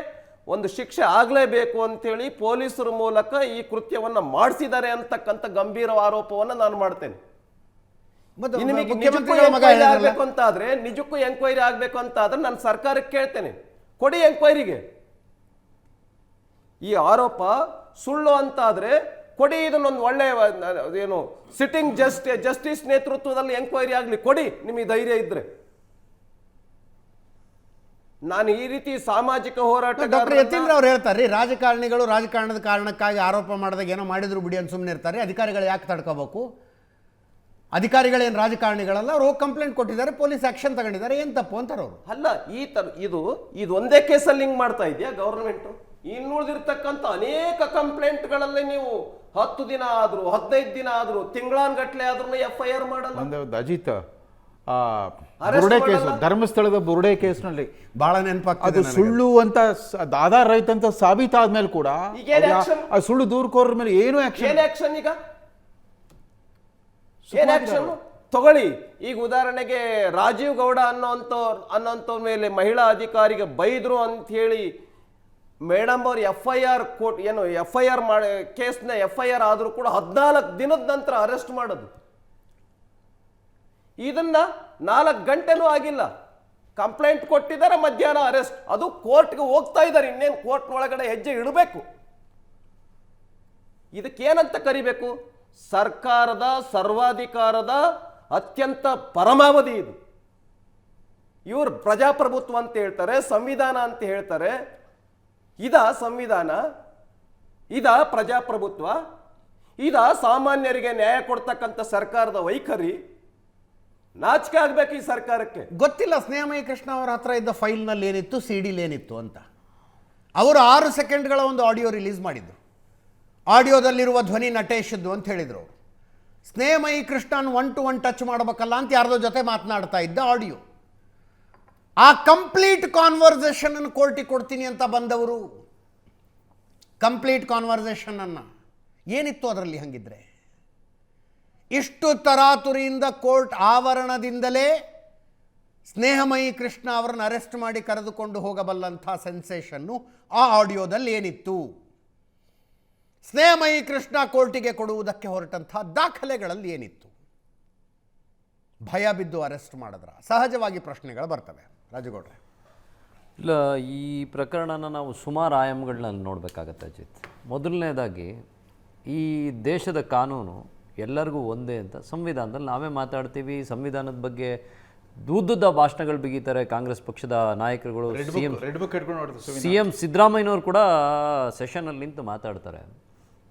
ಒಂದು ಶಿಕ್ಷೆ ಆಗಲೇಬೇಕು ಅಂತೇಳಿ ಪೊಲೀಸರ ಮೂಲಕ ಈ ಕೃತ್ಯವನ್ನು ಮಾಡಿಸಿದ್ದಾರೆ ಅಂತಕ್ಕಂಥ ಗಂಭೀರ ಆರೋಪವನ್ನು ನಾನು ಮಾಡ್ತೇನೆ. ನಿಜಕ್ಕೂ ಎಂಕ್ವೈರಿ ಆಗಬೇಕು ಅಂತಾದ್ರೆ ನಾನು ಸರ್ಕಾರಕ್ಕೆ ಕೇಳ್ತೇನೆ, ಕೊಡಿ ಎಂಕ್ವೈರಿಗೆ. ಈ ಆರೋಪ ಸುಳ್ಳು ಅಂತಾದ್ರೆ ಕೊಡಿ, ಇದನ್ನೊಂದು ಒಳ್ಳೆ ಏನು ಸಿಟ್ಟಿಂಗ್ ಜಸ್ಟಿಸ್ ನೇತೃತ್ವದಲ್ಲಿ ಎಂಕ್ವೈರಿ ಆಗಲಿ, ಕೊಡಿ ನಿಮಗೆ ಧೈರ್ಯ ಇದ್ರೆ. ನಾನು ಈ ರೀತಿ ಸಾಮಾಜಿಕ ಹೋರಾಟ ಡಾಕ್ಟರ್ ಯತೀಂದ್ರ ಅವ್ರು ಹೇಳ್ತಾರೆ, ರಾಜಕಾರಣಿಗಳು ರಾಜಕಾರಣದ ಕಾರಣಕ್ಕಾಗಿ ಆರೋಪ ಮಾಡಿದಾಗ ಏನೋ ಮಾಡಿದ್ರು ಬಿಡಿ ಅಂತ ಸುಮ್ಮನೆ ಇರ್ತಾರೆ, ಅಧಿಕಾರಿಗಳು ಯಾಕೆ ತಡ್ಕೋಬೇಕು? ಅಧಿಕಾರಿಗಳೇನು ರಾಜಕಾರಣಿಗಳಲ್ಲ, ಅವ್ರು ಕಂಪ್ಲೇಂಟ್ ಕೊಟ್ಟಿದ್ದಾರೆ, ಪೊಲೀಸ್ ಆಕ್ಷನ್ ತಗೊಂಡಿದ್ದಾರೆ, ಏನು ತಪ್ಪು ಅಂತಾರೆ ಅವರು. ಅಲ್ಲ, ಈ ತರ ಇದು ಒಂದೇ ಕೇಸಲ್ಲಿ ಹಿಂಗ್ ಮಾಡ್ತಾ ಇದೆಯಾ ಗವರ್ನಮೆಂಟ್? ಇನ್ನುಳಿದಿರ್ತಕ್ಕಂಥ ಅನೇಕ ಕಂಪ್ಲೇಂಟ್ಗಳಲ್ಲಿ ನೀವು 10 ದಿನ ಆದ್ರೂ 15 ದಿನ ಆದ್ರೂ ತಿಂಗಳಾನ್ಗಟ್ಲೆ ಆದ್ರೂ FIR ಮಾಡಲ್ಲ. ಅಜಿತ್, ಬುರುಡೆ ಕೇಸ್, ಧರ್ಮಸ್ಥಳದ ಬುರುಡೆ ಕೇಸ್ನಲ್ಲಿ ಬಹಳ ನೆನಪಾಗ್ತದೆ. ಅದು ಸುಳ್ಳು ಅಂತ ಆಧಾರ ರಹಿತ ಅಂತ ಸಾಬೀತಾದ್ಮೇಲೆ ಕೂಡ ಆ ಸುಳ್ಳು ದೂರ್ಕೋರ ಮೇಲೆ ಏನು ಆಕ್ಷನ್? ಈಗ ಏನ್ ಆಕ್ಷನ್ ತಗೊಳ್ಳಿ. ಈಗ ಉದಾಹರಣೆಗೆ ರಾಜೀವ್ ಗೌಡ ಅನ್ನೋಂಥವ್ರ ಮೇಲೆ ಮಹಿಳಾ ಅಧಿಕಾರಿಗೆ ಬೈದ್ರು ಅಂತ ಹೇಳಿ ಮೇಡಮ್ ಅವ್ರು FIR ಮಾಡಿ ಕೇಸ್ನ FIR ಆದ್ರೂ ಕೂಡ 14 ದಿನದ ನಂತರ ಅರೆಸ್ಟ್ ಮಾಡೋದು. ಇದನ್ನ 4 ಗಂಟೆನೂ ಆಗಿಲ್ಲ, ಕಂಪ್ಲೇಂಟ್ ಕೊಟ್ಟಿದ್ದಾರೆ, ಮಧ್ಯಾಹ್ನ ಅರೆಸ್ಟ್. ಅದು ಕೋರ್ಟ್ಗೆ ಹೋಗ್ತಾ ಇದ್ದಾರೆ, ಇನ್ನೇನು ಕೋರ್ಟ್ ಒಳಗಡೆ ಹೆಜ್ಜೆ ಇಡಬೇಕು. ಇದಕ್ಕೇನಂತ ಕರಿಬೇಕು? ಸರ್ಕಾರದ ಸರ್ವಾಧಿಕಾರದ ಅತ್ಯಂತ ಪರಮಾವಧಿ ಇದು. ಇವರು ಪ್ರಜಾಪ್ರಭುತ್ವ ಅಂತ ಹೇಳ್ತಾರೆ, ಸಂವಿಧಾನ ಅಂತ ಹೇಳ್ತಾರೆ. ಇದ ಸಂವಿಧಾನ? ಇದ ಪ್ರಜಾಪ್ರಭುತ್ವ? ಇದ ಸಾಮಾನ್ಯರಿಗೆ ನ್ಯಾಯ ಕೊಡ್ತಕ್ಕಂಥ ಸರ್ಕಾರದ ವೈಖರಿ? ನಾಚಿಕೆ ಆಗ್ಬೇಕು ಈ ಸರ್ಕಾರಕ್ಕೆ. ಗೊತ್ತಿಲ್ಲ ಸ್ನೇಹಮಯಿ ಕೃಷ್ಣ ಅವರ ಹತ್ರ ಇದ್ದ ಫೈಲ್ನಲ್ಲಿ ಏನಿತ್ತು, ಸಿಡಿಲಿ ಏನಿತ್ತು ಅಂತ. ಅವರು 6 ಸೆಕೆಂಡ್ಗಳ ಒಂದು ಆಡಿಯೋ ರಿಲೀಸ್ ಮಾಡಿದ್ರು. ಆಡಿಯೋದಲ್ಲಿರುವ ಧ್ವನಿ ನಟೇಶದ್ದು ಅಂತ ಹೇಳಿದರು ಅವರು. ಸ್ನೇಹಮಯಿ ಕೃಷ್ಣನ್ 1 to 1 ಟಚ್ ಮಾಡಬೇಕಲ್ಲ ಅಂತ ಯಾರ್ದೋ ಜೊತೆ ಮಾತನಾಡ್ತಾ ಇದ್ದ ಆಡಿಯೋ. ಆ ಕಂಪ್ಲೀಟ್ ಕಾನ್ವರ್ಸೇಷನ್ ಅನ್ನು ಕೋರ್ಟಿಗೆ ಕೊಡ್ತೀನಿ ಅಂತ ಬಂದವರು. ಕಂಪ್ಲೀಟ್ ಕಾನ್ವರ್ಸೇಷನ್ ಅನ್ನ ಏನಿತ್ತು ಅದರಲ್ಲಿ? ಹಂಗಿದ್ರೆ ಇಷ್ಟು ತರಾತುರಿಯಿಂದ ಕೋರ್ಟ್ ಆವರಣದಿಂದಲೇ ಸ್ನೇಹಮಯಿ ಕೃಷ್ಣ ಅವರನ್ನು ಅರೆಸ್ಟ್ ಮಾಡಿ ಕರೆದುಕೊಂಡು ಹೋಗಬಲ್ಲಂಥ ಸೆನ್ಸೇಷನ್ನು ಆ ಆಡಿಯೋದಲ್ಲಿ ಏನಿತ್ತು? ಸ್ನೇಹಮಯಿ ಕೃಷ್ಣ ಕೋರ್ಟಿಗೆ ಕೊಡುವುದಕ್ಕೆ ಹೊರಟಂಥ ದಾಖಲೆಗಳಲ್ಲಿ ಏನಿತ್ತು? ಭಯ ಬಿದ್ದು ಅರೆಸ್ಟ್ ಮಾಡಿದ್ರ? ಸಹಜವಾಗಿ ಪ್ರಶ್ನೆಗಳು ಬರ್ತವೆ. ರಾಜಗೌಡ್ರೆ, ಇಲ್ಲ, ಈ ಪ್ರಕರಣನ ನಾವು ಸುಮಾರು ಆಯಾಮಗಳನ್ನ ನೋಡಬೇಕಾಗತ್ತೆ ಅಜಿತ್. ಮೊದಲನೇದಾಗಿ, ಈ ದೇಶದ ಕಾನೂನು ಎಲ್ಲರಿಗೂ ಒಂದೇ ಅಂತ ಸಂವಿಧಾನದಲ್ಲಿ ನಾವೇ ಮಾತಾಡ್ತೀವಿ. ಸಂವಿಧಾನದ ಬಗ್ಗೆ ಉದ್ದುದ್ದ ಭಾಷಣಗಳು ಬಿಗಿತಾರೆ ಕಾಂಗ್ರೆಸ್ ಪಕ್ಷದ ನಾಯಕರುಗಳು. CM ಸಿದ್ದರಾಮಯ್ಯನವರು ಕೂಡ ಸೆಷನಲ್ಲಿ ನಿಂತು ಮಾತಾಡ್ತಾರೆ.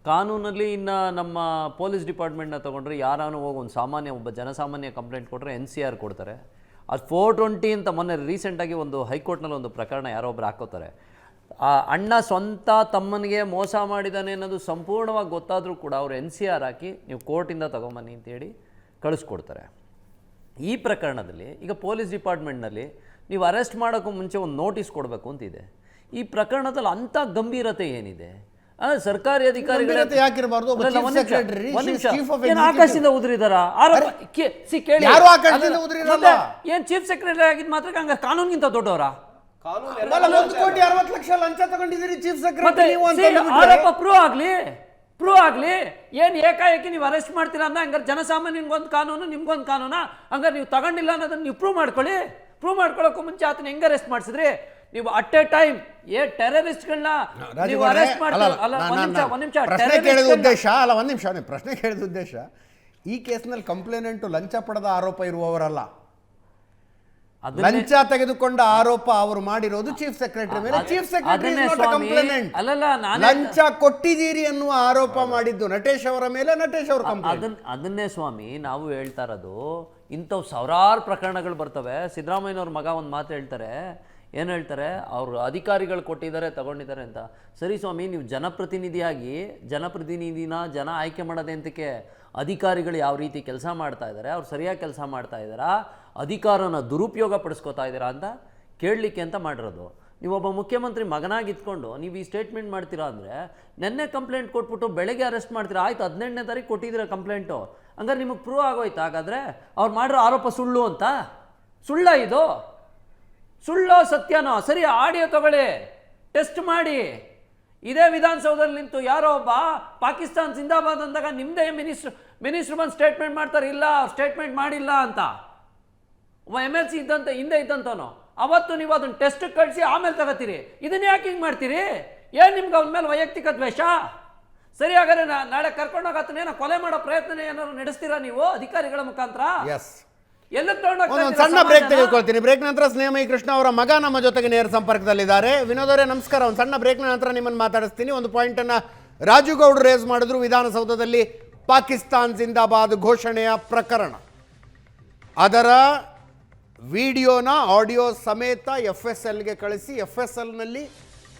ಕಾನೂನಲ್ಲಿ ಇನ್ನು ನಮ್ಮ ಪೊಲೀಸ್ ಡಿಪಾರ್ಟ್ಮೆಂಟ್ನ ತೊಗೊಂಡ್ರೆ ಯಾರಾನು ಹೋಗಿ ಒಬ್ಬ ಜನಸಾಮಾನ್ಯ ಕಂಪ್ಲೇಂಟ್ ಕೊಟ್ಟರೆ NCR ಕೊಡ್ತಾರೆ. ಅದು 420 ಅಂತ ಮೊನ್ನೆ ರೀಸೆಂಟಾಗಿ ಒಂದು ಹೈಕೋರ್ಟ್ನಲ್ಲಿ ಒಂದು ಪ್ರಕರಣ ಯಾರೋ ಒಬ್ರು ಹಾಕೋತಾರೆ. ಆ ಅಣ್ಣ ಸ್ವಂತ ತಮ್ಮನಿಗೆ ಮೋಸ ಮಾಡಿದ್ದಾನೆ ಅನ್ನೋದು ಸಂಪೂರ್ಣವಾಗಿ ಗೊತ್ತಾದರೂ ಕೂಡ ಅವರು NCR ಹಾಕಿ ನೀವು ಕೋರ್ಟಿಂದ ತೊಗೊಂಬನ್ನಿ ಅಂತೇಳಿ ಕಳಿಸ್ಕೊಡ್ತಾರೆ. ಈ ಪ್ರಕರಣದಲ್ಲಿ ಈಗ ಪೊಲೀಸ್ ಡಿಪಾರ್ಟ್ಮೆಂಟ್ನಲ್ಲಿ ನೀವು ಅರೆಸ್ಟ್ ಮಾಡೋಕ್ಕೂ ಮುಂಚೆ ಒಂದು ನೋಟಿಸ್ ಕೊಡಬೇಕು ಅಂತಿದೆ. ಈ ಪ್ರಕರಣದಲ್ಲಿ ಅಂಥ ಗಂಭೀರತೆ ಏನಿದೆ? ಸರ್ಕಾರಿ ಅಧಿಕಾರಿಗಳು ಆಕಾಶದಿಂದ ಉದುರಿದಾರ? ಏನ್ ಚೀಫ್ ಸೆಕ್ರೆಟರಿ ಆಗಿದ್ ಮಾತ್ರ ಹಂಗ ಕಾನೂನಿಗಿಂತ ದೊಡ್ಡವರ? ಆರೋಪ ಪ್ರೂವ್ ಆಗ್ಲಿ ಏನ್ ಏಕಾಏಕಿ ನೀವು ಅರೆಸ್ಟ್ ಮಾಡ್ತೀರಾ ಅಂದ್ರೆ ಹಂಗಾರೆ ಜನಸಾಮಾನ್ಯನಿಗೊಂದು ಕಾನೂನು, ನಿಮ್ಗೊಂದು ಕಾನೂನಾ? ಹಂಗಾರೆ ನೀವು ತಗೊಂಡಿಲ್ಲ ಅನ್ನೋದನ್ನ ನೀವು ಪ್ರೂವ್ ಮಾಡ್ಕೊಳ್ಳೋಕ್ಕೂ ಮುಂಚೆ ಆತನ ಹೆಂಗ ಅರೆಸ್ಟ್ ಮಾಡಿಸಿದ್ರಿ ನೀವು? ಅಟ್ ಎ ಟೈಮ್ ಟೆರರಿಸ್ಟ್ಗಳನ್ನ ಪ್ರಶ್ನೆ ಕೇಳಿದ ಉದ್ದೇಶ, ಈ ಕೇಸ್ನಲ್ಲಿ ಕಂಪ್ಲೇನೆಂಟು ಲಂಚ ಪಡೆದ ಆರೋಪ ಇರುವವರಲ್ಲ. ಲಂಚ ತೆಗೆದುಕೊಂಡ ಆರೋಪ ಅವರು ಮಾಡಿರೋದು ಚೀಫ್ ಸೆಕ್ರೆಟರಿ ಮೇಲೆ. ಚೀಫ್ ಸೆಕ್ರೆಟರಿ ಅಲ್ಲಲ್ಲ, ಲಂಚ ಕೊಟ್ಟಿದ್ದೀರಿ ಅನ್ನುವ ಆರೋಪ ಮಾಡಿದ್ದು ನಟೇಶ್ ಅವರ ಮೇಲೆ, ನಟೇಶ್ ಅವರು ಅದನ್ನೇ ಸ್ವಾಮಿ ನಾವು ಹೇಳ್ತಾ ಇರೋದು. ಇಂಥವು ಸಾವಿರಾರು ಪ್ರಕರಣಗಳು ಬರ್ತವೆ. ಸಿದ್ದರಾಮಯ್ಯನವ್ರ ಮಗ ಒಂದು ಮಾತು ಹೇಳ್ತಾರೆ, ಏನು ಹೇಳ್ತಾರೆ, ಅವರು ಅಧಿಕಾರಿಗಳು ಕೊಟ್ಟಿದ್ದಾರೆ ತಗೊಂಡಿದ್ದಾರೆ ಅಂತ. ಸರಿ ಸ್ವಾಮಿ, ನೀವು ಜನಪ್ರತಿನಿಧಿಯಾಗಿ ಜನಪ್ರತಿನಿಧಿನ ಜನ ಆಯ್ಕೆ ಮಾಡೋದೇ ಅಂತಕ್ಕೆ ಅಧಿಕಾರಿಗಳು ಯಾವ ರೀತಿ ಕೆಲಸ ಮಾಡ್ತಾ ಇದ್ದಾರೆ, ಅವ್ರು ಸರಿಯಾಗಿ ಕೆಲಸ ಮಾಡ್ತಾ ಇದ್ದಾರಾ, ಅಧಿಕಾರನ ದುರುಪಯೋಗ ಪಡಿಸ್ಕೋತಾ ಇದ್ದೀರಾ ಅಂತ ಕೇಳಲಿಕ್ಕೆ ಅಂತ ಮಾಡಿರೋದು. ನೀವೊಬ್ಬ ಮುಖ್ಯಮಂತ್ರಿ ಮಗನಾಗಿ ಇತ್ಕೊಂಡು ನೀವು ಈ ಸ್ಟೇಟ್ಮೆಂಟ್ ಮಾಡ್ತೀರಾ ಅಂದರೆ, ನೆನ್ನೆ ಕಂಪ್ಲೇಂಟ್ ಕೊಟ್ಬಿಟ್ಟು ಬೆಳಗ್ಗೆ ಅರೆಸ್ಟ್ ಮಾಡ್ತೀರಾ, ಆಯಿತು 18ನೇ ತಾರೀಕು ಕೊಟ್ಟಿದ್ದೀರಾ ಕಂಪ್ಲೇಂಟು, ಹಂಗಾರೆ ನಿಮಗೆ ಪ್ರೂವ್ ಆಗೋಯ್ತು. ಹಾಗಾದರೆ ಅವ್ರು ಮಾಡಿರೋ ಆರೋಪ ಸುಳ್ಳು ಅಂತ? ಸುಳ್ಳ ಇದು? ಸುಳ್ಳೋ ಸತ್ಯನೋ? ಸರಿ, ಆಡಿಯೋ ತಗೊಳ್ಳಿ, ಟೆಸ್ಟ್ ಮಾಡಿ. ಇದೇ ವಿಧಾನಸೌಧದಲ್ಲಿ ನಿಂತು ಯಾರೋ ಒಬ್ಬ ಪಾಕಿಸ್ತಾನ್ ಜಿಂದಾಬಾದ್ ಅಂದಾಗ ನಿಮ್ಮದೇ ಮಿನಿಸ್ಟ್ರು ಬಂದು ಸ್ಟೇಟ್ಮೆಂಟ್ ಮಾಡ್ತಾರೆ, ಇಲ್ಲ ಸ್ಟೇಟ್ಮೆಂಟ್ ಮಾಡಿಲ್ಲ ಅಂತ. ಒಬ್ಬ MLC ಇದ್ದಂತೆ ಹಿಂದೆ ಇದ್ದಂತವನು, ಅವತ್ತು ನೀವು ಅದನ್ನು ಟೆಸ್ಟ್ ಕಳಿಸಿ ಆಮೇಲೆ ತಗೋತೀರಿ. ಇದನ್ನ ಯಾಕೆ ಹಿಂಗೆ ಮಾಡ್ತೀರಿ? ಏನು ನಿಮ್ಗೆ ಅವನ ಮೇಲೆ ವೈಯಕ್ತಿಕ ದ್ವೇಷ? ಸರಿ, ಹಾಗಾದ್ರೆ ನಾಳೆ ಕರ್ಕೊಂಡೋಗತ್ತನೇನೋ ಕೊಲೆ ಮಾಡೋ ಪ್ರಯತ್ನ ಏನಾದ್ರು ನಡೆಸ್ತೀರಾ ನೀವು ಅಧಿಕಾರಿಗಳ ಮುಖಾಂತರ? ಎಲ್ಲ ಸಣ್ಣ ಬ್ರೇಕ್ ತೆಗೆದುಕೊಳ್ತೀನಿ. ಬ್ರೇಕ್ ನಂತರ ಸ್ನೇಹಮಯಿ ಕೃಷ್ಣ ಅವರ ಮಗ ನಮ್ಮ ಜೊತೆಗೆ ನೇರ ಸಂಪರ್ಕದಲ್ಲಿದ್ದಾರೆ. ವಿನೋದ್ ಅವರೇ ನಮಸ್ಕಾರ. ಒಂದು ಸಣ್ಣ ಬ್ರೇಕ್ನ ನಂತರ ನಿಮ್ಮನ್ನು ಮಾತಾಡಿಸ್ತೀನಿ. ಒಂದು ಪಾಯಿಂಟನ್ನು ರಾಜು ಗೌಡ್ರು ರೇಸ್ ಮಾಡಿದ್ರು ವಿಧಾನಸೌಧದಲ್ಲಿ, ಪಾಕಿಸ್ತಾನ್ ಜಿಂದಾಬಾದ್ ಘೋಷಣೆಯ ಪ್ರಕರಣ. ಅದರ ವಿಡಿಯೋನ ಆಡಿಯೋ ಸಮೇತ FSLಗೆ ಕಳಿಸಿ, FSLನಲ್ಲಿ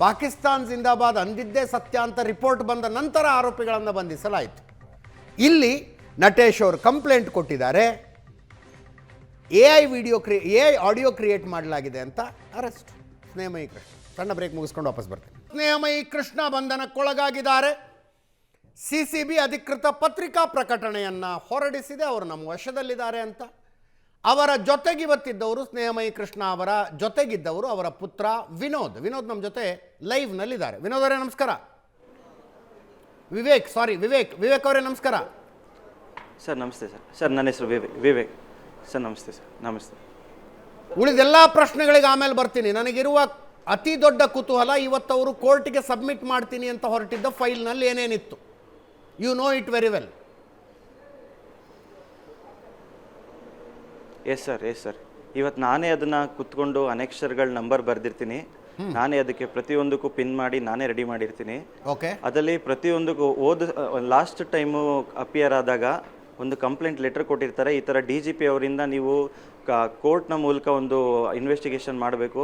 ಪಾಕಿಸ್ತಾನ್ ಜಿಂದಾಬಾದ್ ಅಂದಿದ್ದೇ ಸತ್ಯ ಅಂತ ರಿಪೋರ್ಟ್ ಬಂದ ನಂತರ ಆರೋಪಿಗಳನ್ನು ಬಂಧಿಸಲಾಯಿತು. ಇಲ್ಲಿ ನಟೇಶ್ ಅವರು ಕಂಪ್ಲೇಂಟ್ ಕೊಟ್ಟಿದ್ದಾರೆ, AI ಆಡಿಯೋ ಕ್ರಿಯೇಟ್ ಮಾಡಲಾಗಿದೆ ಅಂತ ಅರೆಸ್ಟ್. ಸ್ನೇಹಮಯಿ ಕೃಷ್ಣ. ಸಣ್ಣ ಬ್ರೇಕ್ ಮುಗಿಸ್ಕೊಂಡು ವಾಪಸ್ ಬರ್ತೀನಿ. ಸ್ನೇಹಮಯಿ ಕೃಷ್ಣ ಬಂಧನಕ್ಕೊಳಗಾಗಿದ್ದಾರೆ. CCB ಅಧಿಕೃತ ಪತ್ರಿಕಾ ಪ್ರಕಟಣೆಯನ್ನು ಹೊರಡಿಸಿದೆ, ಅವರು ನಮ್ಮ ವಶದಲ್ಲಿದ್ದಾರೆ ಅಂತ. ಅವರ ಜೊತೆಗಿವತ್ತಿದ್ದವರು, ಸ್ನೇಹಮಯಿ ಕೃಷ್ಣ ಅವರ ಜೊತೆಗಿದ್ದವರು ಅವರ ಪುತ್ರ ವಿನೋದ್ ನಮ್ಮ ಜೊತೆ ಲೈವ್ನಲ್ಲಿದ್ದಾರೆ. ವಿನೋದ್ ಅವರೇ ನಮಸ್ಕಾರ. ವಿವೇಕ್ ಅವರೇ ನಮಸ್ಕಾರ. ಸರ್ ನಮಸ್ತೆ ಸರ್. ಸರ್ ನನ್ನ ಹೆಸರು ವಿವೇಕ್ ಸರ್. ನಮಸ್ತೆ ಸರ್. ನಮಸ್ತೆ. ಉಳಿದೆಲ್ಲ ಪ್ರಶ್ನೆಗಳಿಗೆ ಆಮೇಲೆ ಬರ್ತೀನಿ. ನನಗಿರುವ ಅತಿ ದೊಡ್ಡ ಕುತೂಹಲ, ಇವತ್ತವರು ಕೋರ್ಟಿಗೆ ಸಬ್ಮಿಟ್ ಮಾಡ್ತೀನಿ ಅಂತ ಹೊರಟಿದ್ದ ಫೈಲ್ನಲ್ಲಿ ಏನೇನಿತ್ತು? You know it very well. Yes sir. ಇವತ್ತು ನಾನೇ ಅದನ್ನು ಕುತ್ಕೊಂಡು ಅನೆಕ್ಷರ್ಗಳ ನಂಬರ್ ಬರೆದಿರ್ತೀನಿ, ನಾನೇ ಅದಕ್ಕೆ ಪ್ರತಿಯೊಂದಕ್ಕೂ ಪಿನ್ ಮಾಡಿ ನಾನೇ ರೆಡಿ ಮಾಡಿರ್ತೀನಿ. ಅದರಲ್ಲಿ ಪ್ರತಿಯೊಂದಕ್ಕೂ ಲಾಸ್ಟ್ ಟೈಮು ಅಪಿಯರ್ ಆದಾಗ ಒಂದು ಕಂಪ್ಲೇಂಟ್ ಲೆಟರ್ ಕೊಟ್ಟಿರ್ತಾರೆ, ಈ ಥರ DGP ಅವರಿಂದ ನೀವು ಕೋರ್ಟ್ನ ಮೂಲಕ ಒಂದು ಇನ್ವೆಸ್ಟಿಗೇಷನ್ ಮಾಡಬೇಕು,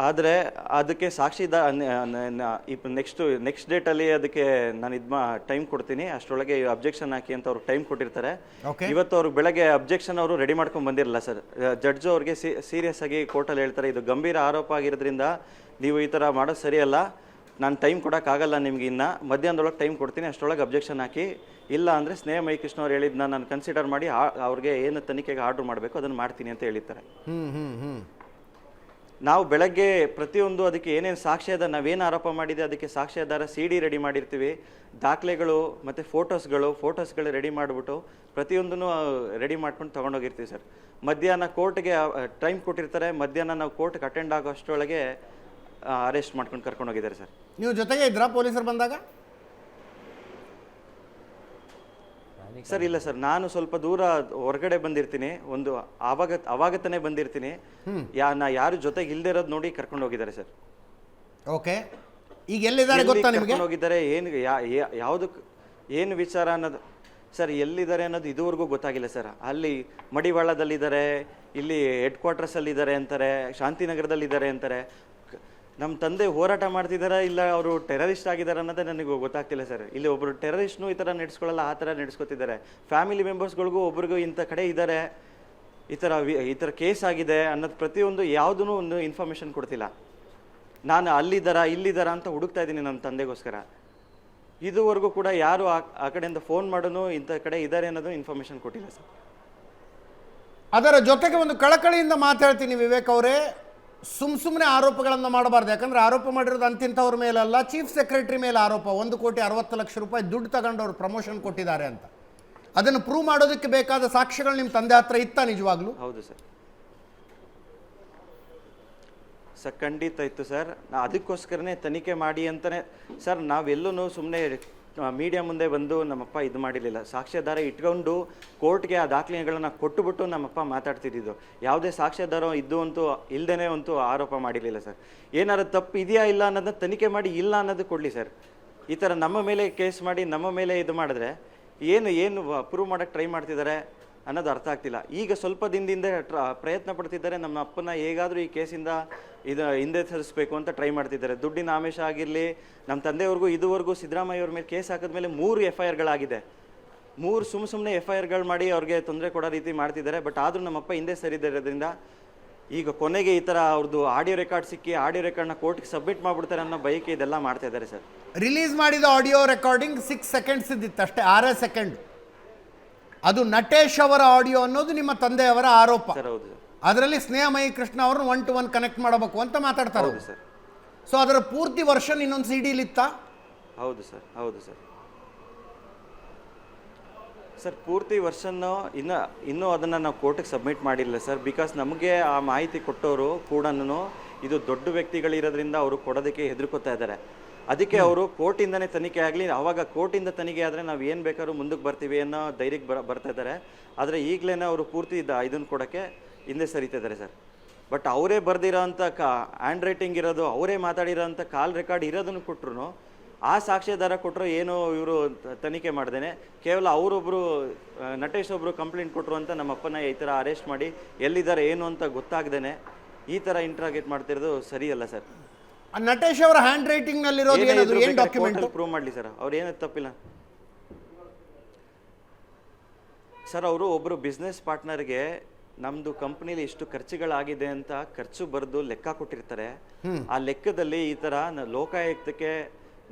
ಆದರೆ ಅದಕ್ಕೆ ನೆಕ್ಸ್ಟ್ ಡೇಟಲ್ಲಿ ಅದಕ್ಕೆ ನಾನು ಟೈಮ್ ಕೊಡ್ತೀನಿ, ಅಷ್ಟರೊಳಗೆ ಅಬ್ಜೆಕ್ಷನ್ ಹಾಕಿ ಅಂತ ಅವ್ರು ಟೈಮ್ ಕೊಟ್ಟಿರ್ತಾರೆ. ಇವತ್ತು ಅವ್ರು ಬೆಳಗ್ಗೆ ಅಬ್ಜೆಕ್ಷನ್ ಅವರು ರೆಡಿ ಮಾಡ್ಕೊಂಡು ಬಂದಿರಲ್ಲ ಸರ್. ಜಡ್ಜು ಅವ್ರಿಗೆ ಸೀರಿಯಸ್ ಆಗಿ ಕೋರ್ಟಲ್ಲಿ ಹೇಳ್ತಾರೆ, ಇದು ಗಂಭೀರ ಆರೋಪ ಆಗಿರೋದ್ರಿಂದ ನೀವು ಈ ಥರ ಮಾಡೋದು ಸರಿಯಲ್ಲ, ನಾನು ಟೈಮ್ ಕೊಡೋಕ್ಕಾಗಲ್ಲ ನಿಮ್ಗೆ, ಇನ್ನು ಮಧ್ಯಾಹ್ನದೊಳಗೆ ಟೈಮ್ ಕೊಡ್ತೀನಿ, ಅಷ್ಟರೊಳಗೆ ಅಬ್ಜೆಕ್ಷನ್ ಹಾಕಿ, ಇಲ್ಲ ಅಂದರೆ ಸ್ನೇಹಮಯಿ ಕೃಷ್ಣ ಅವ್ರು ಹೇಳಿದ್ನ ನಾನು ಕನ್ಸಿಡರ್ ಮಾಡಿ ಅವ್ರಿಗೆ ಏನು ತನಿಖೆಗೆ ಆರ್ಡ್ರ್ ಮಾಡಬೇಕು ಅದನ್ನು ಮಾಡ್ತೀನಿ ಅಂತ ಹೇಳಿರ್ತಾರೆ. ನಾವು ಬೆಳಗ್ಗೆ ಪ್ರತಿಯೊಂದು ಅದಕ್ಕೆ ಏನೇನು ಸಾಕ್ಷ್ಯಾಧಾರ, ನಾವೇನು ಆರೋಪ ಮಾಡಿದೆ ಅದಕ್ಕೆ ಸಾಕ್ಷ್ಯಾಧಾರ CD ರೆಡಿ ಮಾಡಿರ್ತೀವಿ, ದಾಖಲೆಗಳು ಮತ್ತು ಫೋಟೋಸ್ಗಳು ರೆಡಿ ಮಾಡಿಬಿಟ್ಟು ಪ್ರತಿಯೊಂದನ್ನು ರೆಡಿ ಮಾಡ್ಕೊಂಡು ತೊಗೊಂಡೋಗಿರ್ತೀವಿ ಸರ್. ಮಧ್ಯಾಹ್ನ ಕೋರ್ಟ್ಗೆ ಟೈಮ್ ಕೊಟ್ಟಿರ್ತಾರೆ, ಮಧ್ಯಾಹ್ನ ನಾವು ಕೋರ್ಟ್ಗೆ ಅಟೆಂಡ್ ಆಗೋ ಅಷ್ಟರೊಳಗೆ ಅರೆಸ್ಟ್ ಮಾಡ್ಕೊಂಡು ಕರ್ಕೊಂಡು ಹೋಗಿದ್ದಾರೆ ಸರ್. ನೀವು ಜೊತೆಗೆ ಇದ್ರಾ ಪೊಲೀಸರು ಬಂದಾಗ? ಸರ್ ಇಲ್ಲ ಸರ್, ನಾನು ಸ್ವಲ್ಪ ದೂರ ಹೊರಗಡೆ ಬಂದಿರ್ತೀನಿ, ಒಂದು ಅವಾಗತನೇ ಬಂದಿರ್ತೀನಿ, ಯಾರು ಜೊತೆಗೆ ಇಲ್ದೇ ಇರೋದು ನೋಡಿ ಕರ್ಕೊಂಡು ಹೋಗಿದ್ದಾರೆ ಸರ್. ಓಕೆ, ಈಗ ಎಲ್ಲಿದ್ದಾರೆ ಗೊತ್ತಾ ನಿಮಗೆ? ಹೋಗಿದ್ದಾರೆ, ಏನು ವಿಚಾರ ಅನ್ನೋದು ಸರ್, ಎಲ್ಲಿದ್ದಾರೆ ಅನ್ನೋದು ಇದುವರೆಗೂ ಗೊತ್ತಾಗಿಲ್ಲ ಸರ್. ಅಲ್ಲಿ ಮಡಿವಾಳದಲ್ಲಿದ್ದಾರೆ, ಇಲ್ಲಿ ಹೆಡ್ ಕ್ವಾರ್ಟರ್ಸಲ್ಲಿದ್ದಾರೆ ಅಂತಾರೆ, ಶಾಂತಿನಗರದಲ್ಲಿದ್ದಾರೆ ಅಂತಾರೆ. ನಮ್ಮ ತಂದೆ ಹೋರಾಟ ಮಾಡ್ತಿದ್ದಾರೆ, ಇಲ್ಲ ಅವರು ಟೆರರಿಸ್ಟ್ ಆಗಿದ್ದಾರೆ ಅನ್ನೋದೇ ನನಗೆ ಗೊತ್ತಾಗ್ತಿಲ್ಲ ಸರ್. ಇಲ್ಲಿ ಒಬ್ಬರು ಟೆರರಿಸ್ಟ್ನು ಈ ಥರ ನಡೆಸ್ಕೊಳ್ಳಲ್ಲ, ಆ ಥರ ನಡೆಸ್ಕೊತಿದ್ದಾರೆ. ಫ್ಯಾಮಿಲಿ ಮೆಂಬರ್ಸ್ಗಳಿಗೂ ಒಬ್ರಿಗೂ ಇಂಥ ಕಡೆ ಇದ್ದಾರೆ, ಈ ಥರ ಕೇಸ್ ಆಗಿದೆ ಅನ್ನೋದು ಪ್ರತಿಯೊಂದು ಯಾವುದೂ ಒಂದು ಇನ್ಫಾರ್ಮೇಷನ್ ಕೊಡ್ತಿಲ್ಲ. ನಾನು ಇಲ್ಲಿದ್ದಾರಾ ಅಂತ ಹುಡುಕ್ತಾ ಇದ್ದೀನಿ ನನ್ನ ತಂದೆಗೋಸ್ಕರ. ಇದುವರೆಗೂ ಕೂಡ ಯಾರು ಆ ಕಡೆಯಿಂದ ಫೋನ್ ಮಾಡೋನು ಇಂಥ ಕಡೆ ಇದ್ದಾರೆ ಅನ್ನೋದು ಇನ್ಫಾರ್ಮೇಷನ್ ಕೊಟ್ಟಿಲ್ಲ ಸರ್. ಅದರ ಜೊತೆಗೆ ಒಂದು ಕಳಕಳಿಯಿಂದ ಮಾತಾಡ್ತೀನಿ ವಿವೇಕ್ ಅವರೇ, ಸುಮ್ಮನೆ ಆರೋಪಗಳನ್ನು ಮಾಡಬಾರ್ದು. ಯಾಕಂದರೆ ಆರೋಪ ಮಾಡಿರೋದು ಅಂತಿಂಥವ್ರ ಮೇಲಲ್ಲ, ಚೀಫ್ ಸೆಕ್ರೆಟರಿ ಮೇಲೆ ಆರೋಪ. 1,60,00,000 ರೂಪಾಯಿ ದುಡ್ಡು ತಗೊಂಡು ಅವ್ರು ಪ್ರಮೋಷನ್ ಕೊಟ್ಟಿದ್ದಾರೆ ಅಂತ. ಅದನ್ನು ಪ್ರೂವ್ ಮಾಡೋದಕ್ಕೆ ಬೇಕಾದ ಸಾಕ್ಷ್ಯಗಳು ನಿಮ್ಮ ತಂದೆ ಹತ್ರ ಇತ್ತಾ ನಿಜವಾಗ್ಲೂ? ಹೌದು ಸರ್. ಖಂಡಿತ ಇತ್ತು ಸರ್. ಅದಕ್ಕೋಸ್ಕರನೇ ತನಿಖೆ ಮಾಡಿ ಅಂತಾನೆ ಸರ್. ನಾವೆಲ್ಲೂ ಸುಮ್ಮನೆ ಮೀಡಿಯಾ ಮುಂದೆ ಬಂದು ನಮ್ಮಪ್ಪ ಇದು ಮಾಡಿರಲಿಲ್ಲ. ಸಾಕ್ಷ್ಯಾಧಾರ ಇಟ್ಕೊಂಡು ಕೋರ್ಟ್ಗೆ ಆ ದಾಖಲೆಗಳನ್ನ ಕೊಟ್ಟುಬಿಟ್ಟು ನಮ್ಮಪ್ಪ ಮಾತಾಡ್ತಿದ್ದು. ಯಾವುದೇ ಸಾಕ್ಷ್ಯಾಧಾರ ಇದ್ದು ಅಂತೂ ಇಲ್ಲದೇ ಅಂತೂ ಆರೋಪ ಮಾಡಿರಲಿಲ್ಲ ಸರ್. ಏನಾದ್ರು ತಪ್ಪು ಇದೆಯಾ ಇಲ್ಲ ಅನ್ನೋದನ್ನ ತನಿಖೆ ಮಾಡಿ ಇಲ್ಲ ಅನ್ನೋದು ಕೊಡಲಿ ಸರ್. ಈ ಥರ ನಮ್ಮ ಮೇಲೆ ಕೇಸ್ ಮಾಡಿ ನಮ್ಮ ಮೇಲೆ ಇದು ಮಾಡಿದ್ರೆ ಏನು ಪ್ರೂವ್ ಮಾಡೋಕ್ಕೆ ಟ್ರೈ ಮಾಡ್ತಿದ್ದಾರೆ ಅನ್ನೋದು ಅರ್ಥ ಆಗ್ತಿಲ್ಲ. ಈಗ ಸ್ವಲ್ಪ ದಿನದಿಂದ ಪ್ರಯತ್ನ ಪಡ್ತಿದ್ದಾರೆ ನಮ್ಮ ಅಪ್ಪನ ಹೇಗಾದರೂ ಈ ಕೇಸಿಂದ ಇದು ಹಿಂದೆ ಸರಿಸಬೇಕು ಅಂತ ಟ್ರೈ ಮಾಡ್ತಿದ್ದಾರೆ. ದುಡ್ಡಿನ ಆಮಿಷ ಆಗಿರಲಿ, ನಮ್ಮ ತಂದೆಯವ್ರಿಗೂ ಇದುವರೆಗೂ ಸಿದ್ದರಾಮಯ್ಯ ಅವ್ರ ಮೇಲೆ ಕೇಸ್ ಹಾಕಿದ್ಮೇಲೆ 3 FIRಗಳಾಗಿದೆ. 3 ಸುಮ್ಮನೆ FIRಗಳು ಮಾಡಿ ಅವ್ರಿಗೆ ತೊಂದರೆ ಕೊಡೋ ರೀತಿ ಮಾಡ್ತಿದ್ದಾರೆ. ಬಟ್ ಆದರೂ ನಮ್ಮಪ್ಪ ಹಿಂದೆ ಸರಿದಿರೋದ್ರಿಂದ ಈಗ ಕೊನೆಗೆ ಈ ಥರ ಅವ್ರದ್ದು ಆಡಿಯೋ ರೆಕಾರ್ಡ್ ಸಿಕ್ಕಿ ಆಡಿಯೋ ರೆಕಾರ್ಡ್ನ ಕೋರ್ಟ್ಗೆ ಸಬ್ಮಿಟ್ ಮಾಡಿಬಿಡ್ತಾರೆ ಅನ್ನೋ ಬಯಕೆ ಇದೆಲ್ಲ ಮಾಡ್ತಾ ಇದ್ದಾರೆ ಸರ್. ರಿಲೀಸ್ ಮಾಡಿದ ಆಡಿಯೋ ರೆಕಾರ್ಡಿಂಗ್ 6 ಸೆಕೆಂಡ್ಸ್ ಇದ್ದಿತ್ತು ಅಷ್ಟೇ, 6 ಸೆಕೆಂಡ್. ಅದು ನಟೇಶ್ ಅವರ ಆಡಿಯೋ ಅನ್ನೋದು ನಿಮ್ಮ ತಂದೆಯವರ ಆರೋಪ. ಸರ್ ಹೌದು ಸರ್. ಅದರಲ್ಲಿ ಸ್ನೇಹಮಯಿ ಕೃಷ್ಣ ಅವ್ರನ್ನ 1 to 1 ಕನೆಕ್ಟ್ ಮಾಡಬೇಕು ಅಂತ ಮಾತಾಡ್ತಾರೆ. ಹೌದು ಸರ್. ಸೊ ಅದರ ಪೂರ್ತಿ ವರ್ಷನ್ ಇನ್ನೊಂದು CD-ಲಿತ್ತಾ? ಹೌದು ಸರ್. ಹೌದು ಸರ್. ಸರ್ ಪೂರ್ತಿ ವರ್ಷನ್ನು ಇನ್ನೂ ಅದನ್ನು ನಾವು ಕೋರ್ಟಿಗೆ ಸಬ್ಮಿಟ್ ಮಾಡಿಲ್ಲ ಸರ್. ಬಿಕಾಸ್ ನಮಗೆ ಆ ಮಾಹಿತಿ ಕೊಟ್ಟವರು ಕೂಡ ಇದು ದೊಡ್ಡ ವ್ಯಕ್ತಿಗಳಿರೋದ್ರಿಂದ ಅವರು ಕೊಡೋದಕ್ಕೆ ಹೆದರ್ಕೋತಾ ಇದ್ದಾರೆ. ಅದಕ್ಕೆ ಅವರು ಕೋರ್ಟಿಂದನೇ ತನಿಖೆ ಆಗಲಿ, ಆವಾಗ ಕೋರ್ಟಿಂದ ತನಿಖೆ ಆದರೆ ನಾವು ಏನು ಬೇಕಾದ್ರೂ ಮುಂದಕ್ಕೆ ಬರ್ತೀವಿ ಅನ್ನೋ ಧೈರ್ಯಕ್ಕೆ ಬರ್ತಾ ಇದ್ದಾರೆ. ಆದರೆ ಈಗಲೇ ಅವರು ಪೂರ್ತಿ ಇದನ್ನು ಕೊಡೋಕ್ಕೆ ಹಿಂದೆ ಸರಿತಾ ಇದ್ದಾರೆ ಸರ್. ಬಟ್ ಅವರೇ ಬರೆದಿರೋ ಅಂಥ ಹ್ಯಾಂಡ್ ರೈಟಿಂಗ್ ಇರೋದು, ಅವರೇ ಮಾತಾಡಿರೋ ಅಂಥ ಕಾಲ್ ರೆಕಾರ್ಡ್ ಇರೋದನ್ನು ಕೊಟ್ಟರು ಆ ಸಾಕ್ಷ್ಯಾಧಾರ ಕೊಟ್ಟರು ಏನು ಇವರು ತನಿಖೆ ಮಾಡ್ದೇನೆ ಕೇವಲ ಅವರೊಬ್ಬರು ನಟೇಶ್ ಒಬ್ಬರು ಕಂಪ್ಲೇಂಟ್ ಕೊಟ್ಟರು ಅಂತ ನಮ್ಮ ಅಪ್ಪನ ಈ ಥರ ಅರೆಸ್ಟ್ ಮಾಡಿ ಎಲ್ಲಿದ್ದಾರೆ ಏನು ಅಂತ ಗೊತ್ತಾಗ್ದೇನೆ ಈ ಥರ ಇಂಟ್ರಾಗೇಟ್ ಮಾಡ್ತಿರೋದು ಸರಿಯಲ್ಲ ಸರ್. ನಟೇಶ್ ಅವರ ಹ್ಯಾಂಡ್ ರೈಟಿಂಗ್ ನಲ್ಲಿರೋದು ಏನಾದರೂ ಏನು ಡಾಕ್ಯುಮೆಂಟ್ ಪ್ರೂವ್ ಮಾಡಲಿ ಸರ್. ಅವ್ರು ಏನದು ತಪ್ಪಿಲ್ಲ ಸರ್. ಅವರು ಒಬ್ಬರು ಬಿಸ್ನೆಸ್ ಪಾರ್ಟ್ನರ್ಗೆ ನಮ್ಮದು ಕಂಪ್ನಿಲಿ ಇಷ್ಟು ಖರ್ಚುಗಳಾಗಿದೆ ಅಂತ ಖರ್ಚು ಬರೆದು ಲೆಕ್ಕ ಕೊಟ್ಟಿರ್ತಾರೆ. ಆ ಲೆಕ್ಕದಲ್ಲಿ ಈ ಥರ ಲೋಕಾಯುಕ್ತಕ್ಕೆ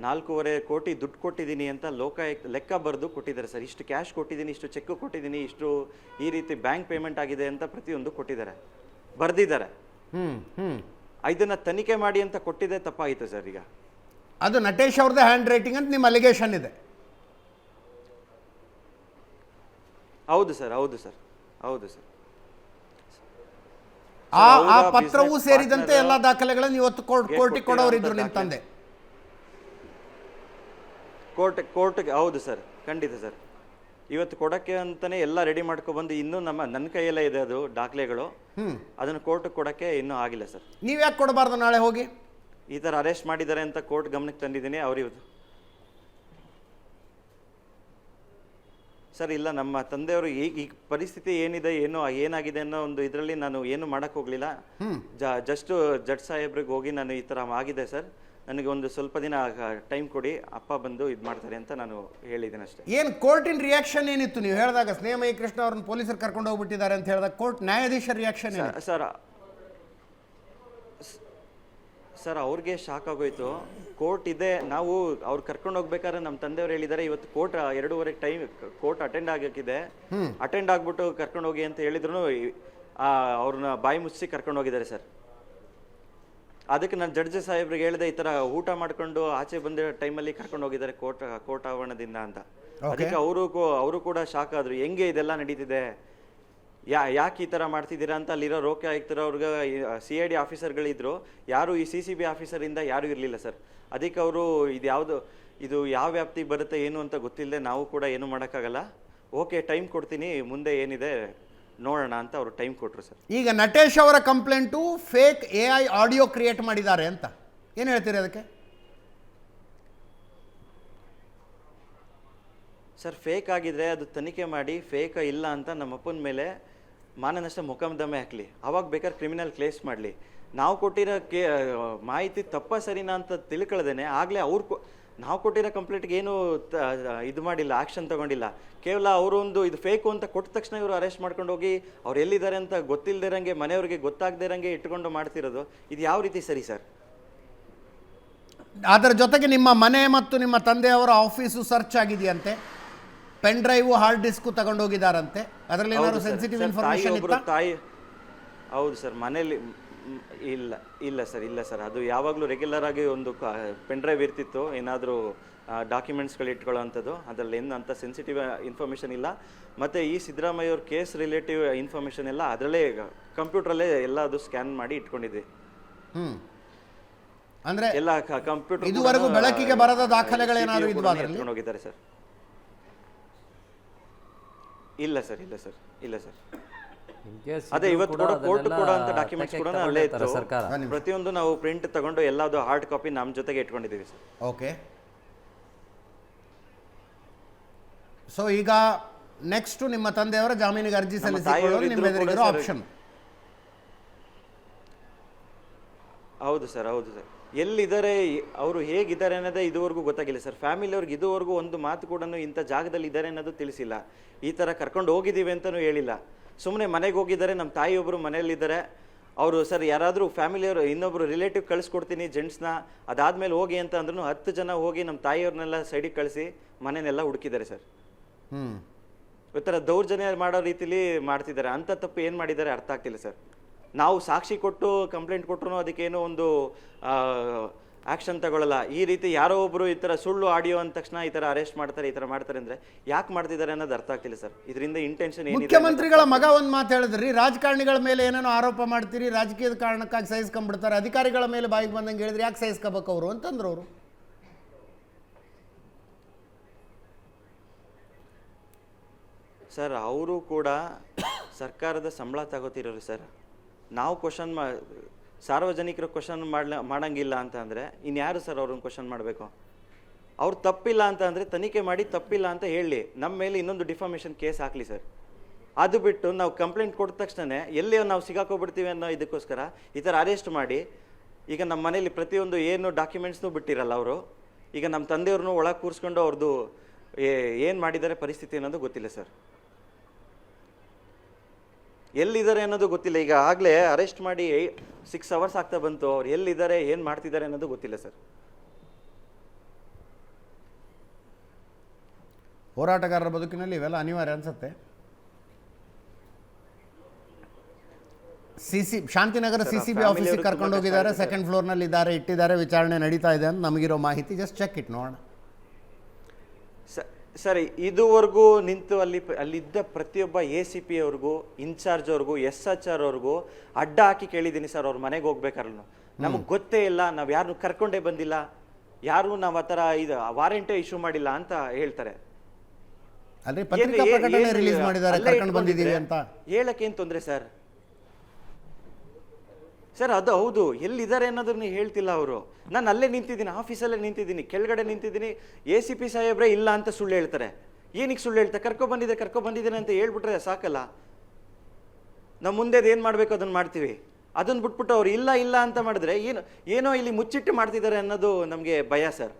4.5 ಕೋಟಿ ದುಡ್ಡು ಕೊಟ್ಟಿದ್ದೀನಿ ಅಂತ ಲೋಕಾಯುಕ್ತ ಲೆಕ್ಕ ಬರೆದು ಕೊಟ್ಟಿದ್ದಾರೆ ಸರ್. ಇಷ್ಟು ಕ್ಯಾಶ್ ಕೊಟ್ಟಿದ್ದೀನಿ, ಇಷ್ಟು ಚೆಕ್ ಕೊಟ್ಟಿದ್ದೀನಿ, ಇಷ್ಟು ಈ ರೀತಿ ಬ್ಯಾಂಕ್ ಪೇಮೆಂಟ್ ಆಗಿದೆ ಅಂತ ಪ್ರತಿಯೊಂದು ಕೊಟ್ಟಿದ್ದಾರೆ, ಬರೆದಿದ್ದಾರೆ. ಇದನ್ನು ತನಿಖೆ ಮಾಡಿ ಅಂತ ಕೊಟ್ಟಿದ್ದೆ ತಪ್ಪಾಗಿತ್ತು ಸರ್. ಈಗ ಅದು ನಟೇಶ್ ಅವ್ರದ್ದೇ ಹ್ಯಾಂಡ್ ರೈಟಿಂಗ್ ಅಂತ ನಿಮ್ಮ ಅಲಿಗೇಷನ್ ಇದೆ? ಹೌದು ಸರ್. ಹೌದು ಸರ್. ಹೌದು ಸರ್. ಆ ಪತ್ರವೂ ಸೇರಿದಂತೆ ಎಲ್ಲ ದಾಖಲೆಗಳನ್ನು ಇವತ್ತು ಕೋರ್ಟಿಗೆ ಕೊಡೋರಿದ್ರು ನಿಮ್ಮ ತಂದೆ? ಕೋರ್ಟ್ಗೆ ಹೌದು ಸರ್, ಖಂಡಿತ ಸರ್. ಇವತ್ತು ಕೊಡಕ್ಕೆ ಅಂತಾನೆ ಎಲ್ಲ ರೆಡಿ ಮಾಡ್ಕೊಬಂದು ಇನ್ನೂ ನನ್ನ ಕೈಯಲ್ಲೇ ಇದೆ ಅದು ದಾಖಲೆಗಳು. ಅದನ್ನು ಕೋರ್ಟ್ಗೆ ಕೊಡಕ್ಕೆ ಇನ್ನೂ ಆಗಿಲ್ಲ ಸರ್. ನೀವು ಯಾಕೆ ಕೊಡಬಾರ್ದು? ನಾಳೆ ಹೋಗಿ ಈ ಥರ ಅರೆಸ್ಟ್ ಮಾಡಿದ್ದಾರೆ ಅಂತ ಕೋರ್ಟ್ ಗಮನಕ್ಕೆ ತಂದಿದ್ದೀನಿ. ಅವ್ರಿವತ್ತು ಸರ್ ಇಲ್ಲ, ನಮ್ಮ ತಂದೆಯವರು ಈ ಪರಿಸ್ಥಿತಿ ಏನಿದೆ ಏನಾಗಿದೆ ಅನ್ನೋ ಒಂದು ಇದರಲ್ಲಿ ನಾನು ಏನು ಮಾಡಕ್ಕೆ ಹೋಗಲಿಲ್ಲ. ಜಸ್ಟ್ ಜಡ್ಜ್ ಸಾಹೇಬ್ರಿಗೆ ಹೋಗಿ ನಾನು ಈ ಥರ ಆಗಿದೆ ಸರ್, ನನಗೆ ಒಂದು ಸ್ವಲ್ಪ ದಿನ ಟೈಮ್ ಕೊಡಿ, ಅಪ್ಪ ಬಂದು ಇದು ಮಾಡ್ತಾರೆ ಅಂತ ನಾನು ಹೇಳಿದ್ದೇನೆ ಅಷ್ಟೇ. ಏನು ಕೋರ್ಟಿನ ರಿಯಾಕ್ಷನ್ ಏನಿತ್ತು ನೀವು ಹೇಳಿದಾಗ? ಸ್ನೇಹಮಯಿ ಕೃಷ್ಣ ಅವ್ರನ್ನ ಪೊಲೀಸರು ಕರ್ಕೊಂಡು ಹೋಗ್ಬಿಟ್ಟಿದ್ದಾರೆ ಅಂತ ಹೇಳಿದಾಗ ಕೋರ್ಟ್ ನ್ಯಾಯಾಧೀಶರ ರಿಯಾಕ್ಷನ್ ಸರ್ ಅವ್ರಿಗೆ ಶಾಕ್ ಆಗೋಯ್ತು. ಕೋರ್ಟ್ ಇದೆ, ನಾವು ಅವ್ರು ಕರ್ಕೊಂಡು ಹೋಗ್ಬೇಕಾದ್ರೆ ನಮ್ಮ ತಂದೆಯವ್ರು ಹೇಳಿದ್ದಾರೆ ಇವತ್ತು ಕೋರ್ಟ್ 2:30 ಟೈಮ್ ಕೋರ್ಟ್ ಅಟೆಂಡ್ ಆಗಕ್ಕಿದೆ, ಅಟೆಂಡ್ ಆಗ್ಬಿಟ್ಟು ಕರ್ಕೊಂಡು ಹೋಗಿ ಅಂತ ಹೇಳಿದ್ರು ಅವ್ರನ್ನ ಬಾಯಿ ಮುಚ್ಚಿ ಕರ್ಕೊಂಡು ಹೋಗಿದ್ದಾರೆ ಸರ್. ಅದಕ್ಕೆ ನಾನು ಜಡ್ಜ್ ಸಾಹೇಬ್ರಿಗೆ ಹೇಳಿದೆ ಈ ಥರ ಊಟ ಮಾಡ್ಕೊಂಡು ಆಚೆ ಬಂದಿರೋ ಟೈಮಲ್ಲಿ ಕರ್ಕೊಂಡು ಹೋಗಿದ್ದಾರೆ ಕೋರ್ಟ್ ಆವರಣದಿಂದ ಅಂತ. ಅದಕ್ಕೆ ಅವರು ಕೂಡ ಶಾಕ್ ಆದರು, ಹೆಂಗೆ ಇದೆಲ್ಲ ನಡೀತಿದೆ, ಯಾಕೆ ಈ ಥರ ಮಾಡ್ತಿದ್ದೀರಾ ಅಂತ. ಅಲ್ಲಿರೋ ಲೋಕಾಯುಕ್ತರವ್ರಿಗೆ CID ಆಫೀಸರ್ಗಳಿದ್ರು, ಯಾರು ಈ CCB ಆಫೀಸರಿಂದ ಯಾರೂ ಇರಲಿಲ್ಲ ಸರ್. ಅದಕ್ಕೆ ಅವರು ಇದು ಯಾವ ವ್ಯಾಪ್ತಿಗೆ ಬರುತ್ತೆ ಏನು ಅಂತ ಗೊತ್ತಿಲ್ಲದೆ ನಾವು ಕೂಡ ಏನು ಮಾಡೋಕ್ಕಾಗಲ್ಲ, ಓಕೆ ಟೈಮ್ ಕೊಡ್ತೀನಿ, ಮುಂದೆ ಏನಿದೆ ನೋಡೋಣ ಅಂತ ಅವರು ಟೈಮ್ ಕೊಟ್ಟರು ಸರ್. ಈಗ ನಟೇಶ್ ಅವರ complaint fake AI audio create ಮಾಡಿದ್ದಾರೆ ಅಂತ ಏನು ಹೇಳ್ತೀರಿ ಅದಕ್ಕೆ? ಸರ್ ಫೇಕ್ ಆಗಿದ್ರೆ ಅದು ತನಿಖೆ ಮಾಡಿ ಫೇಕ್ ಇಲ್ಲ ಅಂತ ನಮ್ಮಪ್ಪನ ಮೇಲೆ ಮಾನನಷ್ಟ ಮೊಕದ್ದಮೆ ಹಾಕಲಿ, ಅವಾಗ ಬೇಕಾದ್ರೆ ಕ್ರಿಮಿನಲ್ ಕೇಸ್ ಮಾಡಲಿ. ನಾವು ಕೊಟ್ಟಿರೋ ಮಾಹಿತಿ ತಪ್ಪ ಸರಿನಾ ಅಂತ ತಿಳ್ಕೊಳ್ದೇನೆ ಆಗಲೇ ನಾವು ಕೊಟ್ಟಿರೋ ಕಂಪ್ಲೇಂಟ್ಗೆ ಏನು ಇದು ಮಾಡಿಲ್ಲ, ಆ್ಯಕ್ಷನ್ ತಗೊಂಡಿಲ್ಲ. ಕೇವಲ ಅವರೊಂದು ಇದು ಫೇಕು ಅಂತ ಕೊಟ್ಟ ತಕ್ಷಣ ಇವರು ಅರೆಸ್ಟ್ ಮಾಡ್ಕೊಂಡು ಹೋಗಿ ಅವ್ರು ಎಲ್ಲಿದ್ದಾರೆ ಅಂತ ಗೊತ್ತಿಲ್ಲದಿರಂಗೆ ಮನೆಯವ್ರಿಗೆ ಗೊತ್ತಾಗದಿರಂಗೆ ಇಟ್ಕೊಂಡು ಮಾಡ್ತಿರೋದು ಇದು ಯಾವ ರೀತಿ ಸರಿ ಸರ್? ಅದರ ಜೊತೆಗೆ ನಿಮ್ಮ ಮನೆ ಮತ್ತು ನಿಮ್ಮ ತಂದೆಯವರ ಆಫೀಸು ಸರ್ಚ್ ಆಗಿದೆಯಂತೆ, ಪೆನ್ ಡ್ರೈವು ಹಾರ್ಡ್ ಡಿಸ್ಕು ತಗೊಂಡು ಹೋಗಿದ್ದಾರಂತೆ, ಅದರಲ್ಲಿ ಏನಾದರೂ ಸೆನ್ಸಿಟಿವ್ ಇನ್ಫಾರ್ಮೇಷನ್ ಇತ್ತಾ? ತಾಯಿ ಹೌದು ಸರ್, ಮನೇಲಿ ಇಲ್ಲ ಸರ್ ಅದು ಯಾವಾಗಲೂ ರೆಗ್ಯುಲರ್ ಆಗಿ ಒಂದು ಪೆನ್ ಡ್ರೈವ್ ಇರ್ತಿತ್ತು, ಏನಾದರೂ ಡಾಕ್ಯುಮೆಂಟ್ಸ್ಗಳು ಇಟ್ಕೊಳ್ಳೋ ಅಂಥದ್ದು. ಅದರಲ್ಲಿ ಏನು ಅಂಥ ಸೆನ್ಸಿಟಿವ್ ಇನ್ಫಾರ್ಮೇಷನ್ ಇಲ್ಲ. ಮತ್ತು ಈ ಸಿದ್ದರಾಮಯ್ಯ ಅವ್ರ ಕೇಸ್ ರಿಲೇಟಿವ್ ಇನ್ಫಾರ್ಮೇಷನ್ ಎಲ್ಲ ಅದರಲ್ಲೇ ಕಂಪ್ಯೂಟ್ರಲ್ಲೇ ಎಲ್ಲ ಅದು ಸ್ಕ್ಯಾನ್ ಮಾಡಿ ಇಟ್ಕೊಂಡಿದ್ವಿ. ಅಂದ್ರೆ ಎಲ್ಲ ಕಂಪ್ಯೂಟರ್ ಇದುವರೆಗೂ ಬೆಳಕಿಗೆ ಬರದ ದಾಖಲೆಗಳೇನಾದ್ರು ಇದ್ವಾ ಅದರಲ್ಲಿ? ಹೋಗಿದ್ದಾರೆ ಸರ್. ಇಲ್ಲ ಸರ್, ಇಲ್ಲ ಸರ್, ಇಲ್ಲ ಸರ್. ಅದೇ ಇವತ್ತು ಕೂಡ ಕೋರ್ಟ್ ಕೂಡ ಅಂತ ಡಾಕ್ಯುಮೆಂಟ್ಸ್ ಕೂಡ ಅಲ್ಲೇ ಇತ್ತು. ಪ್ರತಿಯೊಂದು ನಾವು ಪ್ರಿಂಟ್ ತಗೊಂಡು ಎಲ್ಲಾದು ಹಾರ್ಡ್ ಕಾಪಿ ನಮ್ಮ ಜೊತೆಗೆ ಇಟ್ಕೊಂಡಿದ್ದೀವಿ ಸರ್. ಓಕೆ. ಸೊ ಈಗ ನೆಕ್ಸ್ಟ್ ನಿಮ್ಮ ತಂದೆಯವರ ಜಾಮೀನಿಗೆ ಅರ್ಜಿ ಸಲ್ಲಿಸಿಕೊಳ್ಳಲು ನಿಮ್ಮ ಎದುರಿಗಿರೋ ಆಪ್ಷನ್. ಹೌದು ಸರ್, ಹೌದು ಸರ್. ಎಲ್ಲಿದ್ದಾರೆ, ಅವರು ಹೇಗಿದ್ದಾರೆ ಅನ್ನೋದೇ ಇದುವರೆಗೂ ಗೊತ್ತಾಗಿಲ್ಲ ಸರ್. ಫ್ಯಾಮಿಲಿ ಅವ್ರಿಗೆ ಇದುವರೆಗೂ ಒಂದು ಮಾತು ಕೂಡ ಇಂಥ ಜಾಗದಲ್ಲಿ ಇದ್ದಾರೆ ಅನ್ನೋದು ತಿಳಿಸಿಲ್ಲ. ಈ ಥರ ಕರ್ಕೊಂಡು ಹೋಗಿದ್ದೀವಿ ಅಂತಲೂ ಹೇಳಿಲ್ಲ. ಸುಮ್ಮನೆ ಮನೆಗೆ ಹೋಗಿದ್ದಾರೆ. ನಮ್ಮ ತಾಯಿಯೊಬ್ಬರು ಮನೆಯಲ್ಲಿದ್ದಾರೆ. ಅವರು ಸರ್ ಯಾರಾದರೂ ಫ್ಯಾಮಿಲಿಯವರು ಇನ್ನೊಬ್ರು ರಿಲೇಟಿವ್ ಕಳಿಸ್ಕೊಡ್ತೀನಿ ಜೆಂಟ್ಸ್ನ, ಅದಾದಮೇಲೆ ಹೋಗಿ ಅಂತ ಅಂದ್ರೂ 10 ಜನ ಹೋಗಿ ನಮ್ಮ ತಾಯಿಯವ್ರನ್ನೆಲ್ಲ ಸೈಡಿಗೆ ಕಳಿಸಿ ಮನೆಯನ್ನೆಲ್ಲ ಹುಡುಕಿದ್ದಾರೆ ಸರ್. ಈ ಥರ ದೌರ್ಜನ್ಯ ಮಾಡೋ ರೀತಿಲಿ ಮಾಡ್ತಿದ್ದಾರೆ. ಅಂಥ ತಪ್ಪು ಏನು ಮಾಡಿದ್ದಾರೆ ಅರ್ಥ ಆಗ್ತಿಲ್ಲ ಸರ್. ನಾವು ಸಾಕ್ಷಿ ಕೊಟ್ಟು ಕಂಪ್ಲೇಂಟ್ ಕೊಟ್ಟರು ಅದಕ್ಕೇನೋ ಒಂದು ಆ್ಯಕ್ಷನ್ ತಗೊಳ್ಳಲ್ಲ. ಈ ರೀತಿ ಯಾರೋ ಒಬ್ಬರು ಈ ಥರ ಸುಳ್ಳು ಆಡಿಯೋ ಅಂದ ತಕ್ಷಣ ಈ ಥರ ಅರೆಸ್ಟ್ ಮಾಡ್ತಾರೆ, ಈ ಥರ ಮಾಡ್ತಾರೆ ಅಂದರೆ ಯಾಕೆ ಮಾಡ್ತಿದ್ದಾರೆ ಅನ್ನೋದು ಅರ್ಥ ಆಗ್ತಿಲ್ಲ ಸರ್. ಇದರಿಂದ ಇಂಟೆನ್ಷನ್ ಏನಿದೆ? ಮುಖ್ಯಮಂತ್ರಿಗಳ ಮಗ ಒಂದು ಮಾತು ಹೇಳಿದ್ರಿ, ರಾಜಕಾರಣಿಗಳ ಮೇಲೆ ಏನೇನೋ ಆರೋಪ ಮಾಡ್ತೀರಿ, ರಾಜಕೀಯದ ಕಾರಣಕ್ಕಾಗಿ ಸಹಿಸ್ಕೊಂಡ್ಬಿಡ್ತಾರೆ, ಅಧಿಕಾರಿಗಳ ಮೇಲೆ ಬಾಯಿಗೆ ಬಂದಂಗೆ ಹೇಳಿದ್ರೆ ಯಾಕೆ ಸಹಿಸ್ಕೋಬೇಕು ಅವರು ಅಂತಂದ್ರು ಅವರು. ಸರ್ ಅವರು ಕೂಡ ಸರ್ಕಾರದ ಸಂಬಳ ತಗೋತಿರೋರು ಸರ್. ನಾವು ಕ್ವಶನ್ ಸಾರ್ವಜನಿಕರು ಕ್ವಶನ್ ಮಾಡಂಗಿಲ್ಲ ಅಂತ ಅಂದರೆ ಇನ್ಯಾರು ಸರ್ ಅವ್ರನ್ನ ಕ್ವಶನ್ ಮಾಡಬೇಕು? ಅವ್ರು ತಪ್ಪಿಲ್ಲ ಅಂತ ಅಂದರೆ ತನಿಖೆ ಮಾಡಿ ತಪ್ಪಿಲ್ಲ ಅಂತ ಹೇಳಿ ನಮ್ಮ ಮೇಲೆ ಇನ್ನೊಂದು ಡಿಫಾಮೇಷನ್ ಕೇಸ್ ಹಾಕಲಿ ಸರ್. ಅದು ಬಿಟ್ಟು ನಾವು ಕಂಪ್ಲೇಂಟ್ ಕೊಟ್ಟ ತಕ್ಷಣ ಎಲ್ಲಿ ನಾವು ಸಿಗಾಕೋಗ್ಬಿಡ್ತೀವಿ ಅನ್ನೋ ಇದಕ್ಕೋಸ್ಕರ ಈ ಥರ ಅರೆಸ್ಟ್ ಮಾಡಿ ಈಗ ನಮ್ಮ ಮನೇಲಿ ಪ್ರತಿಯೊಂದು ಏನು ಡಾಕ್ಯುಮೆಂಟ್ಸ್ನೂ ಬಿಟ್ಟಿರಲ್ಲ ಅವರು. ಈಗ ನಮ್ಮ ತಂದೆಯವ್ರನ್ನೂ ಒಳಗೆ ಕೂರಿಸ್ಕೊಂಡು ಅವ್ರದ್ದು ಏನು ಮಾಡಿದ್ದಾರೆ ಪರಿಸ್ಥಿತಿ ಅನ್ನೋದು ಗೊತ್ತಿಲ್ಲ ಸರ್. ಎಲ್ಲಿದ್ದಾರೆ ಅನ್ನೋದು ಗೊತ್ತಿಲ್ಲ. ಈಗ ಆಗಲೇ ಅರೆಸ್ಟ್ ಮಾಡಿ 6 hours ಆಗ್ತಾ ಬಂತು. ಅವ್ರು ಎಲ್ಲಿದ್ದಾರೆ, ಏನು ಮಾಡ್ತಿದ್ದಾರೆ ಅನ್ನೋದು ಗೊತ್ತಿಲ್ಲ ಸರ್. ಹೋರಾಟಗಾರರ ಬದುಕಿನಲ್ಲಿ ಇವೆಲ್ಲ ಅನಿವಾರ್ಯ ಅನ್ಸುತ್ತೆ. ಶಾಂತಿನಗರ CCB ಆಫೀಸಿಗೆ ಕರ್ಕೊಂಡು ಹೋಗಿದ್ದಾರೆ, 2nd floorನಲ್ಲಿ ಇದ್ದಾರೆ, ಇಟ್ಟಿದ್ದಾರೆ, ವಿಚಾರಣೆ ನಡೀತಾ ಇದೆ ಅಂತ ನಮಗಿರೋ ಮಾಹಿತಿ. ಜಸ್ಟ್ ಚೆಕ್ ಇಟ್ ನೋಡೋಣ ಸರಿ. ಇದುವರೆಗೂ ನಿಂತು ಅಲ್ಲಿದ್ದ ಪ್ರತಿಯೊಬ್ಬ ACP ಅವ್ರಿಗೂ, ಇನ್ಚಾರ್ಜ್ ಅವ್ರಿಗೂ, SHR ಅವ್ರಿಗೂ ಅಡ್ಡ ಹಾಕಿ ಕೇಳಿದ್ದೀನಿ ಸರ್. ಅವ್ರ ಮನೆಗೆ ಹೋಗ್ಬೇಕಾದ್ರೂ ನಮಗೆ ಗೊತ್ತೇ ಇಲ್ಲ, ನಾವು ಯಾರನ್ನು ಕರ್ಕೊಂಡೇ ಬಂದಿಲ್ಲ, ಯಾರು ನಾವು ಆ ಥರ ಇದು ವಾರೆಂಟೇ ಇಶ್ಯೂ ಮಾಡಿಲ್ಲ ಅಂತ ಹೇಳ್ತಾರೆ. ಹೇಳಕ್ಕೆ ಏನು ತೊಂದರೆ ಸರ್? ಸರ್ ಅದು ಹೌದು, ಎಲ್ಲಿದ್ದಾರೆ ಅನ್ನೋದನ್ನ ಹೇಳ್ತಿಲ್ಲ ಅವರು. ನಾನು ಅಲ್ಲೇ ನಿಂತಿದ್ದೀನಿ, ಆಫೀಸಲ್ಲೇ ನಿಂತಿದ್ದೀನಿ, ಕೆಳಗಡೆ ನಿಂತಿದ್ದೀನಿ. ACP ಸಾಹೇಬ್ರೆ ಇಲ್ಲ ಅಂತ ಸುಳ್ಳು ಹೇಳ್ತಾರೆ. ಏನಕ್ಕೆ ಸುಳ್ಳು ಹೇಳ್ತಾರೆ? ಕರ್ಕೊಬಂದಿದ್ದೇನೆ ಅಂತ ಹೇಳ್ಬಿಟ್ರೆ ಸಾಕಲ್ಲ. ನಾವು ಮುಂದೆ ಏನು ಮಾಡಬೇಕು ಅದನ್ನು ಮಾಡ್ತೀವಿ. ಅದನ್ನು ಬಿಟ್ಬಿಟ್ಟು ಅವ್ರು ಇಲ್ಲ ಅಂತ ಮಾಡಿದ್ರೆ ಏನೋ ಇಲ್ಲಿ ಮುಚ್ಚಿಟ್ಟು ಮಾಡ್ತಿದ್ದಾರೆ ಅನ್ನೋದು ನಮಗೆ ಭಯ ಸರ್.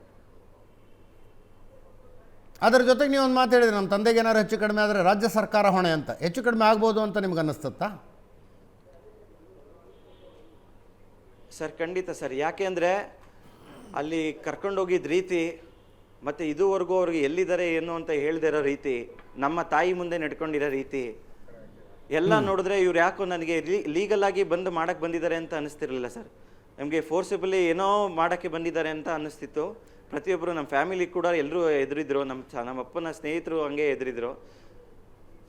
ಅದರ ಜೊತೆಗೆ ನೀವು ಒಂದು ಮಾತು ಹೇಳಿದ್ರೆ, ನಮ್ಮ ತಂದೆಗೆ ಏನಾದ್ರು ಹೆಚ್ಚು ಕಡಿಮೆ ಆದರೆ ರಾಜ್ಯ ಸರ್ಕಾರ ಹೊಣೆ ಅಂತ. ಹೆಚ್ಚು ಕಡಿಮೆ ಆಗ್ಬೋದು ಅಂತ ನಿಮ್ಗೆ ಅನ್ನಿಸ್ತತ್ತಾ? ಸರ್ ಖಂಡಿತ ಸರ್. ಯಾಕೆ ಅಂದರೆ ಅಲ್ಲಿ ಕರ್ಕೊಂಡೋಗಿದ್ದ ರೀತಿ ಮತ್ತು ಇದುವರೆಗೂ ಅವ್ರಿಗೆ ಎಲ್ಲಿದ್ದಾರೆ ಏನು ಅಂತ ಹೇಳ್ದೇ ಇರೋ ರೀತಿ, ನಮ್ಮ ತಾಯಿ ಮುಂದೆ ನಡ್ಕೊಂಡಿರೋ ರೀತಿ ಎಲ್ಲ ನೋಡಿದ್ರೆ ಇವ್ರು ಯಾಕೋ ನನಗೆ ಲೀಗಲ್ ಆಗಿ ಬಂದು ಮಾಡೋಕ್ಕೆ ಬಂದಿದ್ದಾರೆ ಅಂತ ಅನ್ನಿಸ್ತಿರಲಿಲ್ಲ ಸರ್. ನಮಗೆ ಫೋರ್ಸಿಬಲಿ ಏನೋ ಮಾಡೋಕ್ಕೆ ಬಂದಿದ್ದಾರೆ ಅಂತ ಅನ್ನಿಸ್ತಿತ್ತು. ಪ್ರತಿಯೊಬ್ಬರು ನಮ್ಮ ಫ್ಯಾಮಿಲಿ ಕೂಡ ಎಲ್ಲರೂ ಎದುರಿದ್ರು. ನಮ್ಮ ಅಪ್ಪನ ಸ್ನೇಹಿತರು ಹಂಗೆ ಎದುರಿದ್ರು.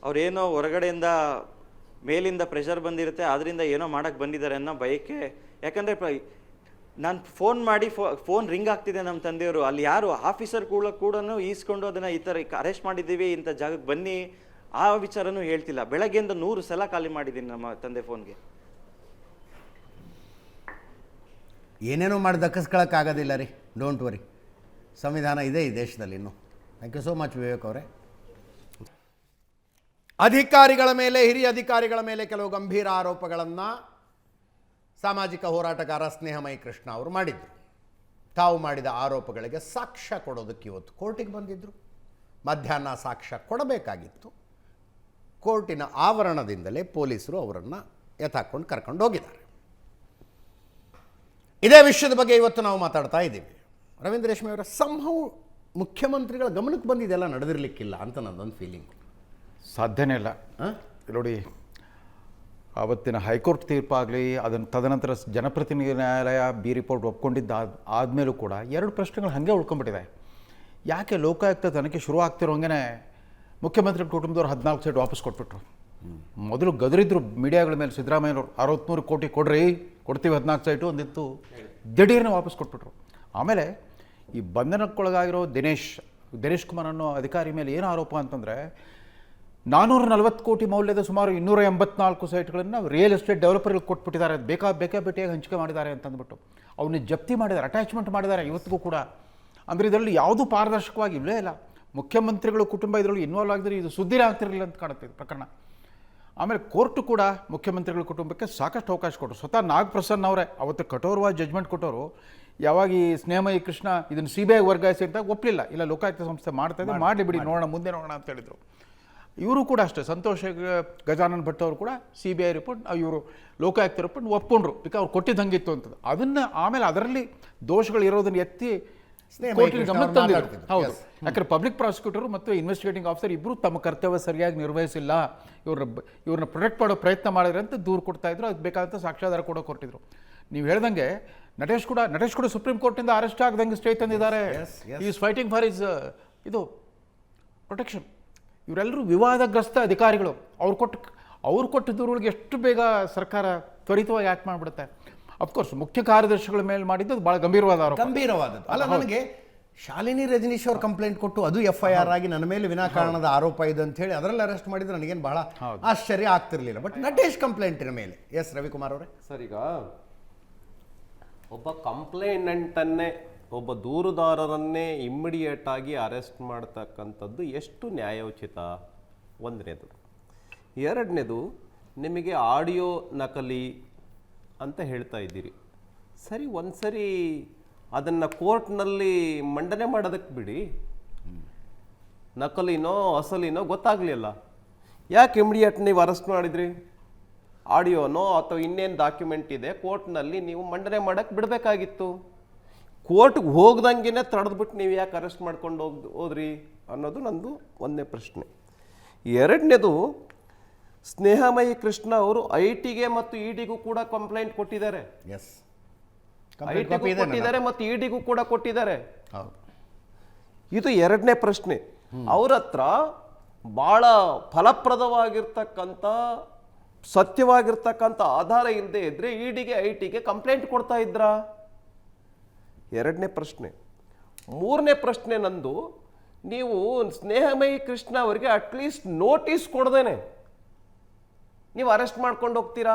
ಅವ್ರೇನೋ ಹೊರಗಡೆಯಿಂದ ಮೇಲಿಂದ ಪ್ರೆಷರ್ ಬಂದಿರುತ್ತೆ, ಅದರಿಂದ ಏನೋ ಮಾಡೋಕ್ಕೆ ಬಂದಿದ್ದಾರೆ ಅನ್ನೋ ಭಯಕ್ಕೆ. ಯಾಕಂದರೆ ನಾನು ಫೋನ್ ಮಾಡಿ ಫೋನ್ ರಿಂಗ್ ಆಗ್ತಿದೆ ನಮ್ಮ ತಂದೆಯವರು. ಅಲ್ಲಿ ಯಾರು ಆಫೀಸರ್ ಕೂಡ ಈಸ್ಕೊಂಡು ಅದನ್ನು ಈ ಥರ ಅರೆಸ್ಟ್ ಮಾಡಿದ್ದೀವಿ, ಇಂಥ ಜಾಗಕ್ಕೆ ಬನ್ನಿ, ಆ ವಿಚಾರನೂ ಹೇಳ್ತಿಲ್ಲ. ಬೆಳಗ್ಗೆಯಿಂದ 100 ಸಲ ಖಾಲಿ ಮಾಡಿದ್ದೀನಿ ನಮ್ಮ ತಂದೆ ಫೋನ್ಗೆ. ಏನೇನೋ ಮಾಡಿ ದಕ್ಕಿಸ್ಕೊಳ್ಳೋಕ್ಕಾಗೋದಿಲ್ಲ ರೀ. ಡೋಂಟ್ ವರಿ, ಸಂವಿಧಾನ ಇದೆ ಈ ದೇಶದಲ್ಲಿ ಇನ್ನೂ. Thank you so much Vivek ಅವರೇ. ಅಧಿಕಾರಿಗಳ ಮೇಲೆ, ಹಿರಿಯ ಅಧಿಕಾರಿಗಳ ಮೇಲೆ ಕೆಲವು ಗಂಭೀರ ಆರೋಪಗಳನ್ನು ಸಾಮಾಜಿಕ ಹೋರಾಟಗಾರ ಸ್ನೇಹಮಯಿ ಕೃಷ್ಣ ಅವರು ಮಾಡಿದರು. ತಾವು ಮಾಡಿದ ಆರೋಪಗಳಿಗೆ ಸಾಕ್ಷ್ಯ ಕೊಡೋದಕ್ಕೆ ಇವತ್ತು ಕೋರ್ಟಿಗೆ ಬಂದಿದ್ದರು. ಮಧ್ಯಾಹ್ನ ಸಾಕ್ಷ್ಯ ಕೊಡಬೇಕಾಗಿತ್ತು. ಕೋರ್ಟಿನ ಆವರಣದಿಂದಲೇ ಪೊಲೀಸರು ಅವರನ್ನು ಎತ್ತಾಕೊಂಡು ಕರ್ಕೊಂಡು ಹೋಗಿದ್ದಾರೆ. ಇದೇ ವಿಷಯದ ಬಗ್ಗೆ ಇವತ್ತು ನಾವು ಮಾತಾಡ್ತಾ ಇದ್ದೀವಿ. ರವೀಂದ್ರ ರೇಷ್ಮೆ ಅವರ ಸಂಭವ ಮುಖ್ಯಮಂತ್ರಿಗಳ ಗಮನಕ್ಕೆ ಬಂದಿದೆಲ್ಲ ನಡೆದಿರಲಿಕ್ಕಿಲ್ಲ ಅಂತ ನನ್ನೊಂದು ಫೀಲಿಂಗು. ಸಾಧ್ಯನೇ ಇಲ್ಲ ನೋಡಿ. ಆವತ್ತಿನ ಹೈಕೋರ್ಟ್ ತೀರ್ಪಾಗಲಿ, ಅದನ್ನು ತದನಂತರ ಜನಪ್ರತಿನಿಧಿ ನ್ಯಾಯಾಲಯ ರಿಪೋರ್ಟ್ ಒಪ್ಕೊಂಡಿದ್ದ ಆದಮೇಲೂ ಕೂಡ 2 ಪ್ರಶ್ನೆಗಳು ಹಾಗೆ ಉಳ್ಕೊಂಡ್ಬಿಟ್ಟಿದೆ. ಯಾಕೆ ಲೋಕಾಯುಕ್ತ ತನಿಖೆ ಶುರು ಆಗ್ತಿರೋಂಗೆ ಮುಖ್ಯಮಂತ್ರಿ ಕುಟುಂಬದವ್ರು 14 ಸೈಟ್ ವಾಪಸ್ ಕೊಟ್ಬಿಟ್ರು. ಮೊದಲು ಗದರಿದ್ರು ಮೀಡಿಯಾಗಳ ಮೇಲೆ, ಸಿದ್ದರಾಮಯ್ಯನವ್ರು 63 ಕೋಟಿ ಕೊಡ್ರಿ, ಕೊಡ್ತೀವಿ 14 ಸೈಟು ಅಂದಿತ್ತು. ದಿಢೀರ್ನೆ ವಾಪಸ್ ಕೊಟ್ಬಿಟ್ರು. ಆಮೇಲೆ ಈ ಬಂಧನಕ್ಕೊಳಗಾಗಿರೋ ದಿನೇಶ್ ಕುಮಾರ್ ಅನ್ನೋ ಅಧಿಕಾರಿ ಮೇಲೆ ಏನು ಆರೋಪ ಅಂತಂದರೆ 440 ಕೋಟಿ ಮೌಲ್ಯದ ಸುಮಾರು 284 ಸೈಟ್ಗಳನ್ನು ರಿಯಲ್ ಎಸ್ಟೇಟ್ ಡೆವಲಪರ್ಗಳಿಗೆ ಕೊಟ್ಬಿಟ್ಟಿದ್ದಾರೆ, ಬೇಕಾಬಿಟ್ಟಿಯಾಗಿ ಹಂಚಿಕೆ ಮಾಡಿದ್ದಾರೆ ಅಂತಂದ್ಬಿಟ್ಟು ಅವನ್ನ ಜಪ್ತಿ ಮಾಡಿದ್ದಾರೆ, ಅಟ್ಯಾಚ್ಮೆಂಟ್ ಮಾಡಿದ್ದಾರೆ ಇವತ್ತಿಗೂ ಕೂಡ. ಅಂದರೆ ಇದರಲ್ಲಿ ಯಾವುದೂ ಪಾರದರ್ಶಕವಾಗಿ ಇಲ್ಲೇ ಇಲ್ಲ. ಮುಖ್ಯಮಂತ್ರಿಗಳು ಕುಟುಂಬ ಇದರಲ್ಲಿ ಇನ್ವಾಲ್ವ್ ಆಗಿದ್ರೆ ಇದು ಸುದ್ದಿನೇ ಆಗ್ತಿರಲಿಲ್ಲ ಅಂತ ಕಾಣುತ್ತೆ ಇದು ಪ್ರಕರಣ. ಆಮೇಲೆ ಕೋರ್ಟು ಕೂಡ ಮುಖ್ಯಮಂತ್ರಿಗಳ ಕುಟುಂಬಕ್ಕೆ ಸಾಕಷ್ಟು ಅವಕಾಶ ಕೊಟ್ಟರು. ಸ್ವತಃ ನಾಗಪ್ರಸನ್ನ ಅವರೇ ಅವತ್ತು ಕಠೋರವಾದ ಜಜ್ಮೆಂಟ್ ಕೊಟ್ಟವರು. ಯಾವಾಗ ಈ ಸ್ನೇಹಮಯಿ ಕೃಷ್ಣ ಇದನ್ನು CBI ವರ್ಗಾಯಿಸಿ ಅಂತ ಒಪ್ಪಲಿಲ್ಲ, ಇಲ್ಲ ಲೋಕಾಯುಕ್ತ ಸಂಸ್ಥೆ ಮಾಡ್ತಾ ಇದೆ, ಮಾಡಲಿ ಬಿಡಿ, ನೋಡೋಣ ಮುಂದೆ ನೋಡೋಣ ಅಂತ ಹೇಳಿದರು. ಇವರು ಕೂಡ ಅಷ್ಟೇ, ಸಂತೋಷ್ ಗಜಾನನ್ ಭಟ್ ಅವರು ಕೂಡ CBI ರಿಪೋರ್ಟ್ ಇವರು ಲೋಕಾಯುಕ್ತ ರಿಪೋರ್ಟ್ ಒಪ್ಕೊಂಡ್ರು, ಬಿಕಾಸ್ ಅವ್ರು ಕೊಟ್ಟಿದ್ದು ಹಂಗಿತ್ತು ಅಂತದ್ದು. ಅದನ್ನು ಆಮೇಲೆ ಅದರಲ್ಲಿ ದೋಷಗಳು ಇರೋದನ್ನು ಎತ್ತಿ ಕೋರ್ಟಿನ ಗಮನಕ್ಕೆ ತಂದಿದ್ರು. ಹೌದು, ಯಾಕಂದರೆ ಪಬ್ಲಿಕ್ ಪ್ರಾಸಿಕ್ಯೂಟರ್ ಮತ್ತು ಇನ್ವೆಸ್ಟಿಗೇಟಿಂಗ್ ಆಫೀಸರ್ ಇಬ್ಬರು ತಮ್ಮ ಕರ್ತವ್ಯ ಸರಿಯಾಗಿ ನಿರ್ವಹಿಸಿಲ್ಲ, ಇವ್ರನ್ನ ಪ್ರೊಟೆಕ್ಟ್ ಮಾಡೋ ಪ್ರಯತ್ನ ಮಾಡಿದ್ರೆ ಅಂತ ದೂರು ಕೊಡ್ತಾಯಿದ್ರು. ಅದಕ್ಕೆ ಬೇಕಾದಂಥ ಸಾಕ್ಷ್ಯಾಧಾರ ಕೂಡ ಕೊಟ್ಟಿದ್ರು. ನೀವು ಹೇಳ್ದಂಗೆ ನಟೇಶ್ ಕೂಡ ಸುಪ್ರೀಂ ಕೋರ್ಟಿಂದ ಅರೆಸ್ಟ್ ಆಗದಂಗೆ ಸ್ಟೇ ತಂದಿದ್ದಾರೆ. ಈಸ್ ಫೈಟಿಂಗ್ ಫಾರ್ ಇಸ್ ಇದು ಪ್ರೊಟೆಕ್ಷನ್. ಇವರೆಲ್ಲರೂ ವಿವಾದಗ್ರಸ್ತ ಅಧಿಕಾರಿಗಳು. ಅವ್ರು ಕೊಟ್ಟ ದೂರುಗಳಿಗೆ ಎಷ್ಟು ಬೇಗ ಸರ್ಕಾರ ತ್ವರಿತವಾಗಿ ಆ್ಯಕ್ಟ್ ಮಾಡಿಬಿಡುತ್ತೆ. ಅಫ್ಕೋರ್ಸ್ ಮುಖ್ಯ ಕಾರ್ಯದರ್ಶಿಗಳ ಮೇಲೆ ಮಾಡಿದ್ದು ಅದು ಭಾಳ ಗಂಭೀರವಾದದ್ದು. ಅಲ್ಲ, ನನಗೆ ಶಾಲಿನಿ ರಜನೀಶ್ ಅವ್ರು ಕಂಪ್ಲೇಂಟ್ ಕೊಟ್ಟು ಅದು FIR ಆಗಿ ನನ್ನ ಮೇಲೆ ವಿನಾಕಾರಣದ ಆರೋಪ ಇದೆ ಅಂತ ಹೇಳಿ ಅದರಲ್ಲಿ ಅರೆಸ್ಟ್ ಮಾಡಿದ್ರೆ ನನಗೇನು ಬಹಳ ಆಶ್ಚರ್ಯ ಆಗ್ತಿರ್ಲಿಲ್ಲ. ಬಟ್ ನಟೇಶ್ ಕಂಪ್ಲೇಂಟಿನ ಮೇಲೆ ಎಸ್ ರವಿಕುಮಾರ್ ಅವರೇ. ಸರ್, ಈಗ ಒಬ್ಬ ಕಂಪ್ಲೇಂಟನ್ನೇ, ಒಬ್ಬ ದೂರುದಾರರನ್ನೇ ಇಮ್ಮಿಡಿಯೇಟ್ ಆಗಿ ಅರೆಸ್ಟ್ ಮಾಡ್ತಕ್ಕಂಥದ್ದು ಎಷ್ಟು ನ್ಯಾಯೋಚಿತ? ಒಂದನೇದು. ಎರಡನೇದು, ನಿಮಗೆ ಆಡಿಯೋ ನಕಲಿ ಅಂತ ಹೇಳ್ತಾ ಇದ್ದೀರಿ. ಸರಿ, ಒಂದು ಸರಿ ಅದನ್ನು ಕೋರ್ಟ್ನಲ್ಲಿ ಮಂಡನೆ ಮಾಡೋದಕ್ಕೆ ಬಿಡಿ, ನಕಲಿನೋ ಅಸಲಿನೋ ಗೊತ್ತಾಗಲಿಲ್ಲ, ಯಾಕೆ ಇಮಿಡಿಯೇಟ್ ನೀವು ಅರೆಸ್ಟ್ ಮಾಡಿದ್ರಿ? ಆಡಿಯೋನೋ ಅಥವಾ ಇನ್ನೇನು ಡಾಕ್ಯುಮೆಂಟ್ ಇದೆ ಕೋರ್ಟ್ನಲ್ಲಿ ನೀವು ಮಂಡನೆ ಮಾಡೋಕ್ಕೆ ಬಿಡಬೇಕಾಗಿತ್ತು. ಕೋರ್ಟ್ಗೆ ಹೋಗ್ದಂಗೆ ತಡೆದ್ಬಿಟ್ಟು ನೀವು ಯಾಕೆ ಅರೆಸ್ಟ್ ಮಾಡ್ಕೊಂಡು ಹೋದ್ರಿ ಅನ್ನೋದು ನಂದು ಒಂದನೇ ಪ್ರಶ್ನೆ. ಎರಡನೇದು, ಸ್ನೇಹಮಯಿ ಕೃಷ್ಣ ಅವರು IT-ಗೆ ಮತ್ತು ED-ಗೂ ಕೂಡ ಕಂಪ್ಲೇಂಟ್ ಕೊಟ್ಟಿದ್ದಾರೆ. IT-ಗೂ ಕೊಟ್ಟಿದ್ದಾರೆ ಮತ್ತು ED-ಗೂ ಕೂಡ ಕೊಟ್ಟಿದ್ದಾರೆ. ಇದು ಎರಡನೇ ಪ್ರಶ್ನೆ. ಅವ್ರ ಹತ್ರ ಭಾಳ ಫಲಪ್ರದವಾಗಿರ್ತಕ್ಕಂಥ ಸತ್ಯವಾಗಿರ್ತಕ್ಕಂಥ ಆಧಾರ ಇಲ್ಲದೆ ಇದ್ರೆ ED-ಗೆ IT-ಗೆ ಕಂಪ್ಲೇಂಟ್ ಕೊಡ್ತಾ ಇದ್ರಾ? ಎರಡನೇ ಪ್ರಶ್ನೆ. ಮೂರನೇ ಪ್ರಶ್ನೆ ನಂದು, ನೀವು ಸ್ನೇಹಮಯಿ ಕೃಷ್ಣ ಅವರಿಗೆ ಅಟ್ಲೀಸ್ಟ್ ನೋಟಿಸ್ ಕೊಡ್ದೇನೆ ನೀವು ಅರೆಸ್ಟ್ ಮಾಡ್ಕೊಂಡು ಹೋಗ್ತೀರಾ?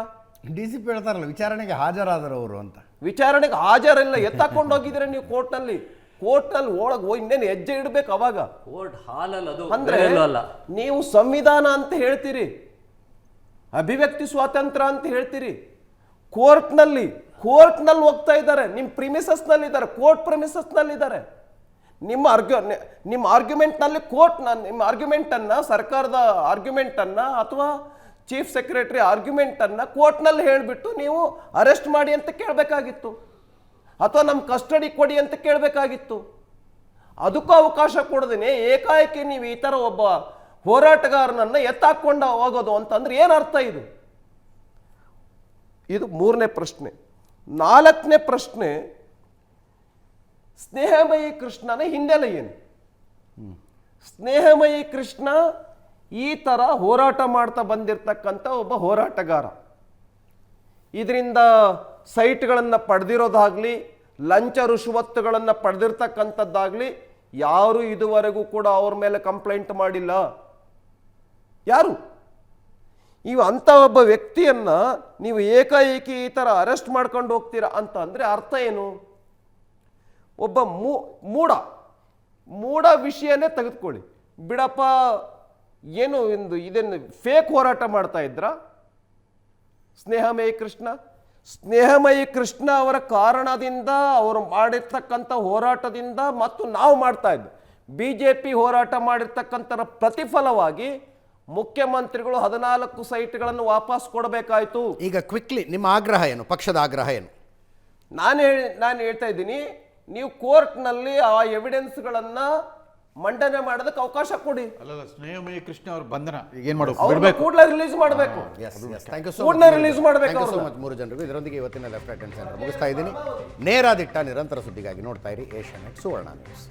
DCP ಹೇಳ್ತಾರಲ್ಲ ವಿಚಾರಣೆಗೆ ಹಾಜರಾದರು ಅವರು ಅಂತ. ವಿಚಾರಣೆಗೆ ಹಾಜರಿಲ್ಲ, ಎತ್ತಾಕೊಂಡು ಹೋಗಿದ್ರೆ ನೀವು ಕೋರ್ಟ್ನಲ್ಲಿ ಒಳಗೆ ಇನ್ನೇನು ಹೆಜ್ಜೆ ಇಡಬೇಕು ಅವಾಗ. ಕೋರ್ಟ್ ಹಾಲಲ್ಲ, ಅದು ಅಂದ್ರೆ ನೀವು ಸಂವಿಧಾನ ಅಂತ ಹೇಳ್ತೀರಿ, ಅಭಿವ್ಯಕ್ತಿ ಸ್ವಾತಂತ್ರ್ಯ ಅಂತ ಹೇಳ್ತೀರಿ, ಕೋರ್ಟ್ನಲ್ಲಿ ಹೋಗ್ತಾ ಇದ್ದಾರೆ, ನಿಮ್ಮ ಪ್ರಿಮಿಸಸ್ನಲ್ಲಿ ಇದ್ದಾರೆ, ಕೋರ್ಟ್ ಪ್ರಿಮಿಸಸ್ನಲ್ಲಿ ಇದ್ದಾರೆ. ನಿಮ್ಮ ಆರ್ಗ್ಯುಮೆಂಟ್ನಲ್ಲಿ ನಿಮ್ಮ ಆರ್ಗ್ಯುಮೆಂಟನ್ನು, ಸರ್ಕಾರದ ಆರ್ಗ್ಯುಮೆಂಟನ್ನು ಅಥವಾ ಚೀಫ್ ಸೆಕ್ರೆಟರಿ ಆರ್ಗ್ಯುಮೆಂಟನ್ನು ಕೋರ್ಟ್ನಲ್ಲಿ ಹೇಳಿಬಿಟ್ಟು ನೀವು ಅರೆಸ್ಟ್ ಮಾಡಿ ಅಂತ ಕೇಳಬೇಕಾಗಿತ್ತು, ಅಥವಾ ನಮ್ಮ ಕಸ್ಟಡಿ ಕೊಡಿ ಅಂತ ಕೇಳಬೇಕಾಗಿತ್ತು. ಅದಕ್ಕೂ ಅವಕಾಶ ಕೊಡದೇನೆ ಏಕಾಏಕಿ ನೀವು ಈ ಥರ ಒಬ್ಬ ಹೋರಾಟಗಾರನನ್ನು ಎತ್ತಾಕೊಂಡು ಹೋಗೋದು ಅಂತಂದ್ರೆ ಏನರ್ಥ ಇದು? ಇದು ಮೂರನೇ ಪ್ರಶ್ನೆ. ನಾಲ್ಕನೇ ಪ್ರಶ್ನೆ, ಸ್ನೇಹಮಯಿ ಕೃಷ್ಣನ ಹಿನ್ನೆಲೆ ಏನು? ಸ್ನೇಹಮಯಿ ಕೃಷ್ಣ ಈ ಥರ ಹೋರಾಟ ಮಾಡ್ತಾ ಬಂದಿರತಕ್ಕಂಥ ಒಬ್ಬ ಹೋರಾಟಗಾರ. ಇದರಿಂದ ಸೈಟ್ಗಳನ್ನು ಪಡೆದಿರೋದಾಗಲಿ, ಲಂಚ ರುಶ್ವತ್ತುಗಳನ್ನು ಪಡೆದಿರ್ತಕ್ಕಂಥದ್ದಾಗಲಿ ಯಾರು ಇದುವರೆಗೂ ಕೂಡ ಅವ್ರ ಮೇಲೆ ಕಂಪ್ಲೇಂಟ್ ಮಾಡಿಲ್ಲ. ಯಾರು? ಅಂಥ ಒಬ್ಬ ವ್ಯಕ್ತಿಯನ್ನ ನೀವು ಏಕಾಏಕಿ ಈ ಥರ ಅರೆಸ್ಟ್ ಮಾಡ್ಕೊಂಡು ಹೋಗ್ತೀರಾ ಅಂತ ಅಂದರೆ ಅರ್ಥ ಏನು? ಒಬ್ಬ ಮೂಢ ವಿಷಯನೇ ತೆಗೆದುಕೊಳ್ಳಿ ಬಿಡಪ್ಪ, ಏನು ಇದೇನು ಫೇಕ್ ಹೋರಾಟ ಮಾಡ್ತಾ ಇದ್ರ ಸ್ನೇಹಮಯಿ ಕೃಷ್ಣ ಅವರ ಕಾರಣದಿಂದ, ಅವರು ಮಾಡಿರ್ತಕ್ಕಂಥ ಹೋರಾಟದಿಂದ ಮತ್ತು ನಾವು ಮಾಡ್ತಾ ಇದ್ವಿ BJP ಹೋರಾಟ ಮಾಡಿರ್ತಕ್ಕಂಥ ಪ್ರತಿಫಲವಾಗಿ ಮುಖ್ಯಮಂತ್ರಿಗಳು 14 ಸೈಟ್ಗಳನ್ನು ವಾಪಸ್ ಕೊಡಬೇಕಾಯಿತು. ಈಗ ಕ್ವಿಕ್ಲಿ ನಿಮ್ಮ ಆಗ್ರಹ ಏನು, ಪಕ್ಷದ ಆಗ್ರಹ ಏನು? ನಾನು ಹೇಳ್ತಾ ಇದ್ದೀನಿ, ನೀವು ಕೋರ್ಟ್ನಲ್ಲಿ ಆ ಎವಿಡೆನ್ಸ್ಗಳನ್ನು ಮಂಡನೆ ಮಾಡೋದಕ್ಕೆ ಅವಕಾಶ ಕೊಡಿ. ಅಲ್ಲ, ಸ್ನೇಹಮಯಿ ಕೃಷ್ಣ ಅವ್ರ ಬಂಧನ ಏನು ಮಾಡಬೇಕು? ಕೂಡಲೇ ರಿಲೀಸ್ ಮಾಡಬೇಕು. ರಿಲೀಸ್ ಮಾಡಬೇಕು. 3 ಜನರಿಗೂ ಇದರೊಂದಿಗೆ ಇವತ್ತಿನ ಲೆಫ್ಟ್ ರೈಟ್ ಸೆಂಟರ್ ಮುಗಿಸ್ತಾ ಇದ್ದೀನಿ. ನೇರ ದಿಟ್ಟ ನಿರಂತರ ಸುದ್ದಿಗಾಗಿ ನೋಡ್ತಾ ಇರಿ ಏಷ್ಯಾನೆಟ್ ಸುವರ್ಣ ನ್ಯೂಸ್.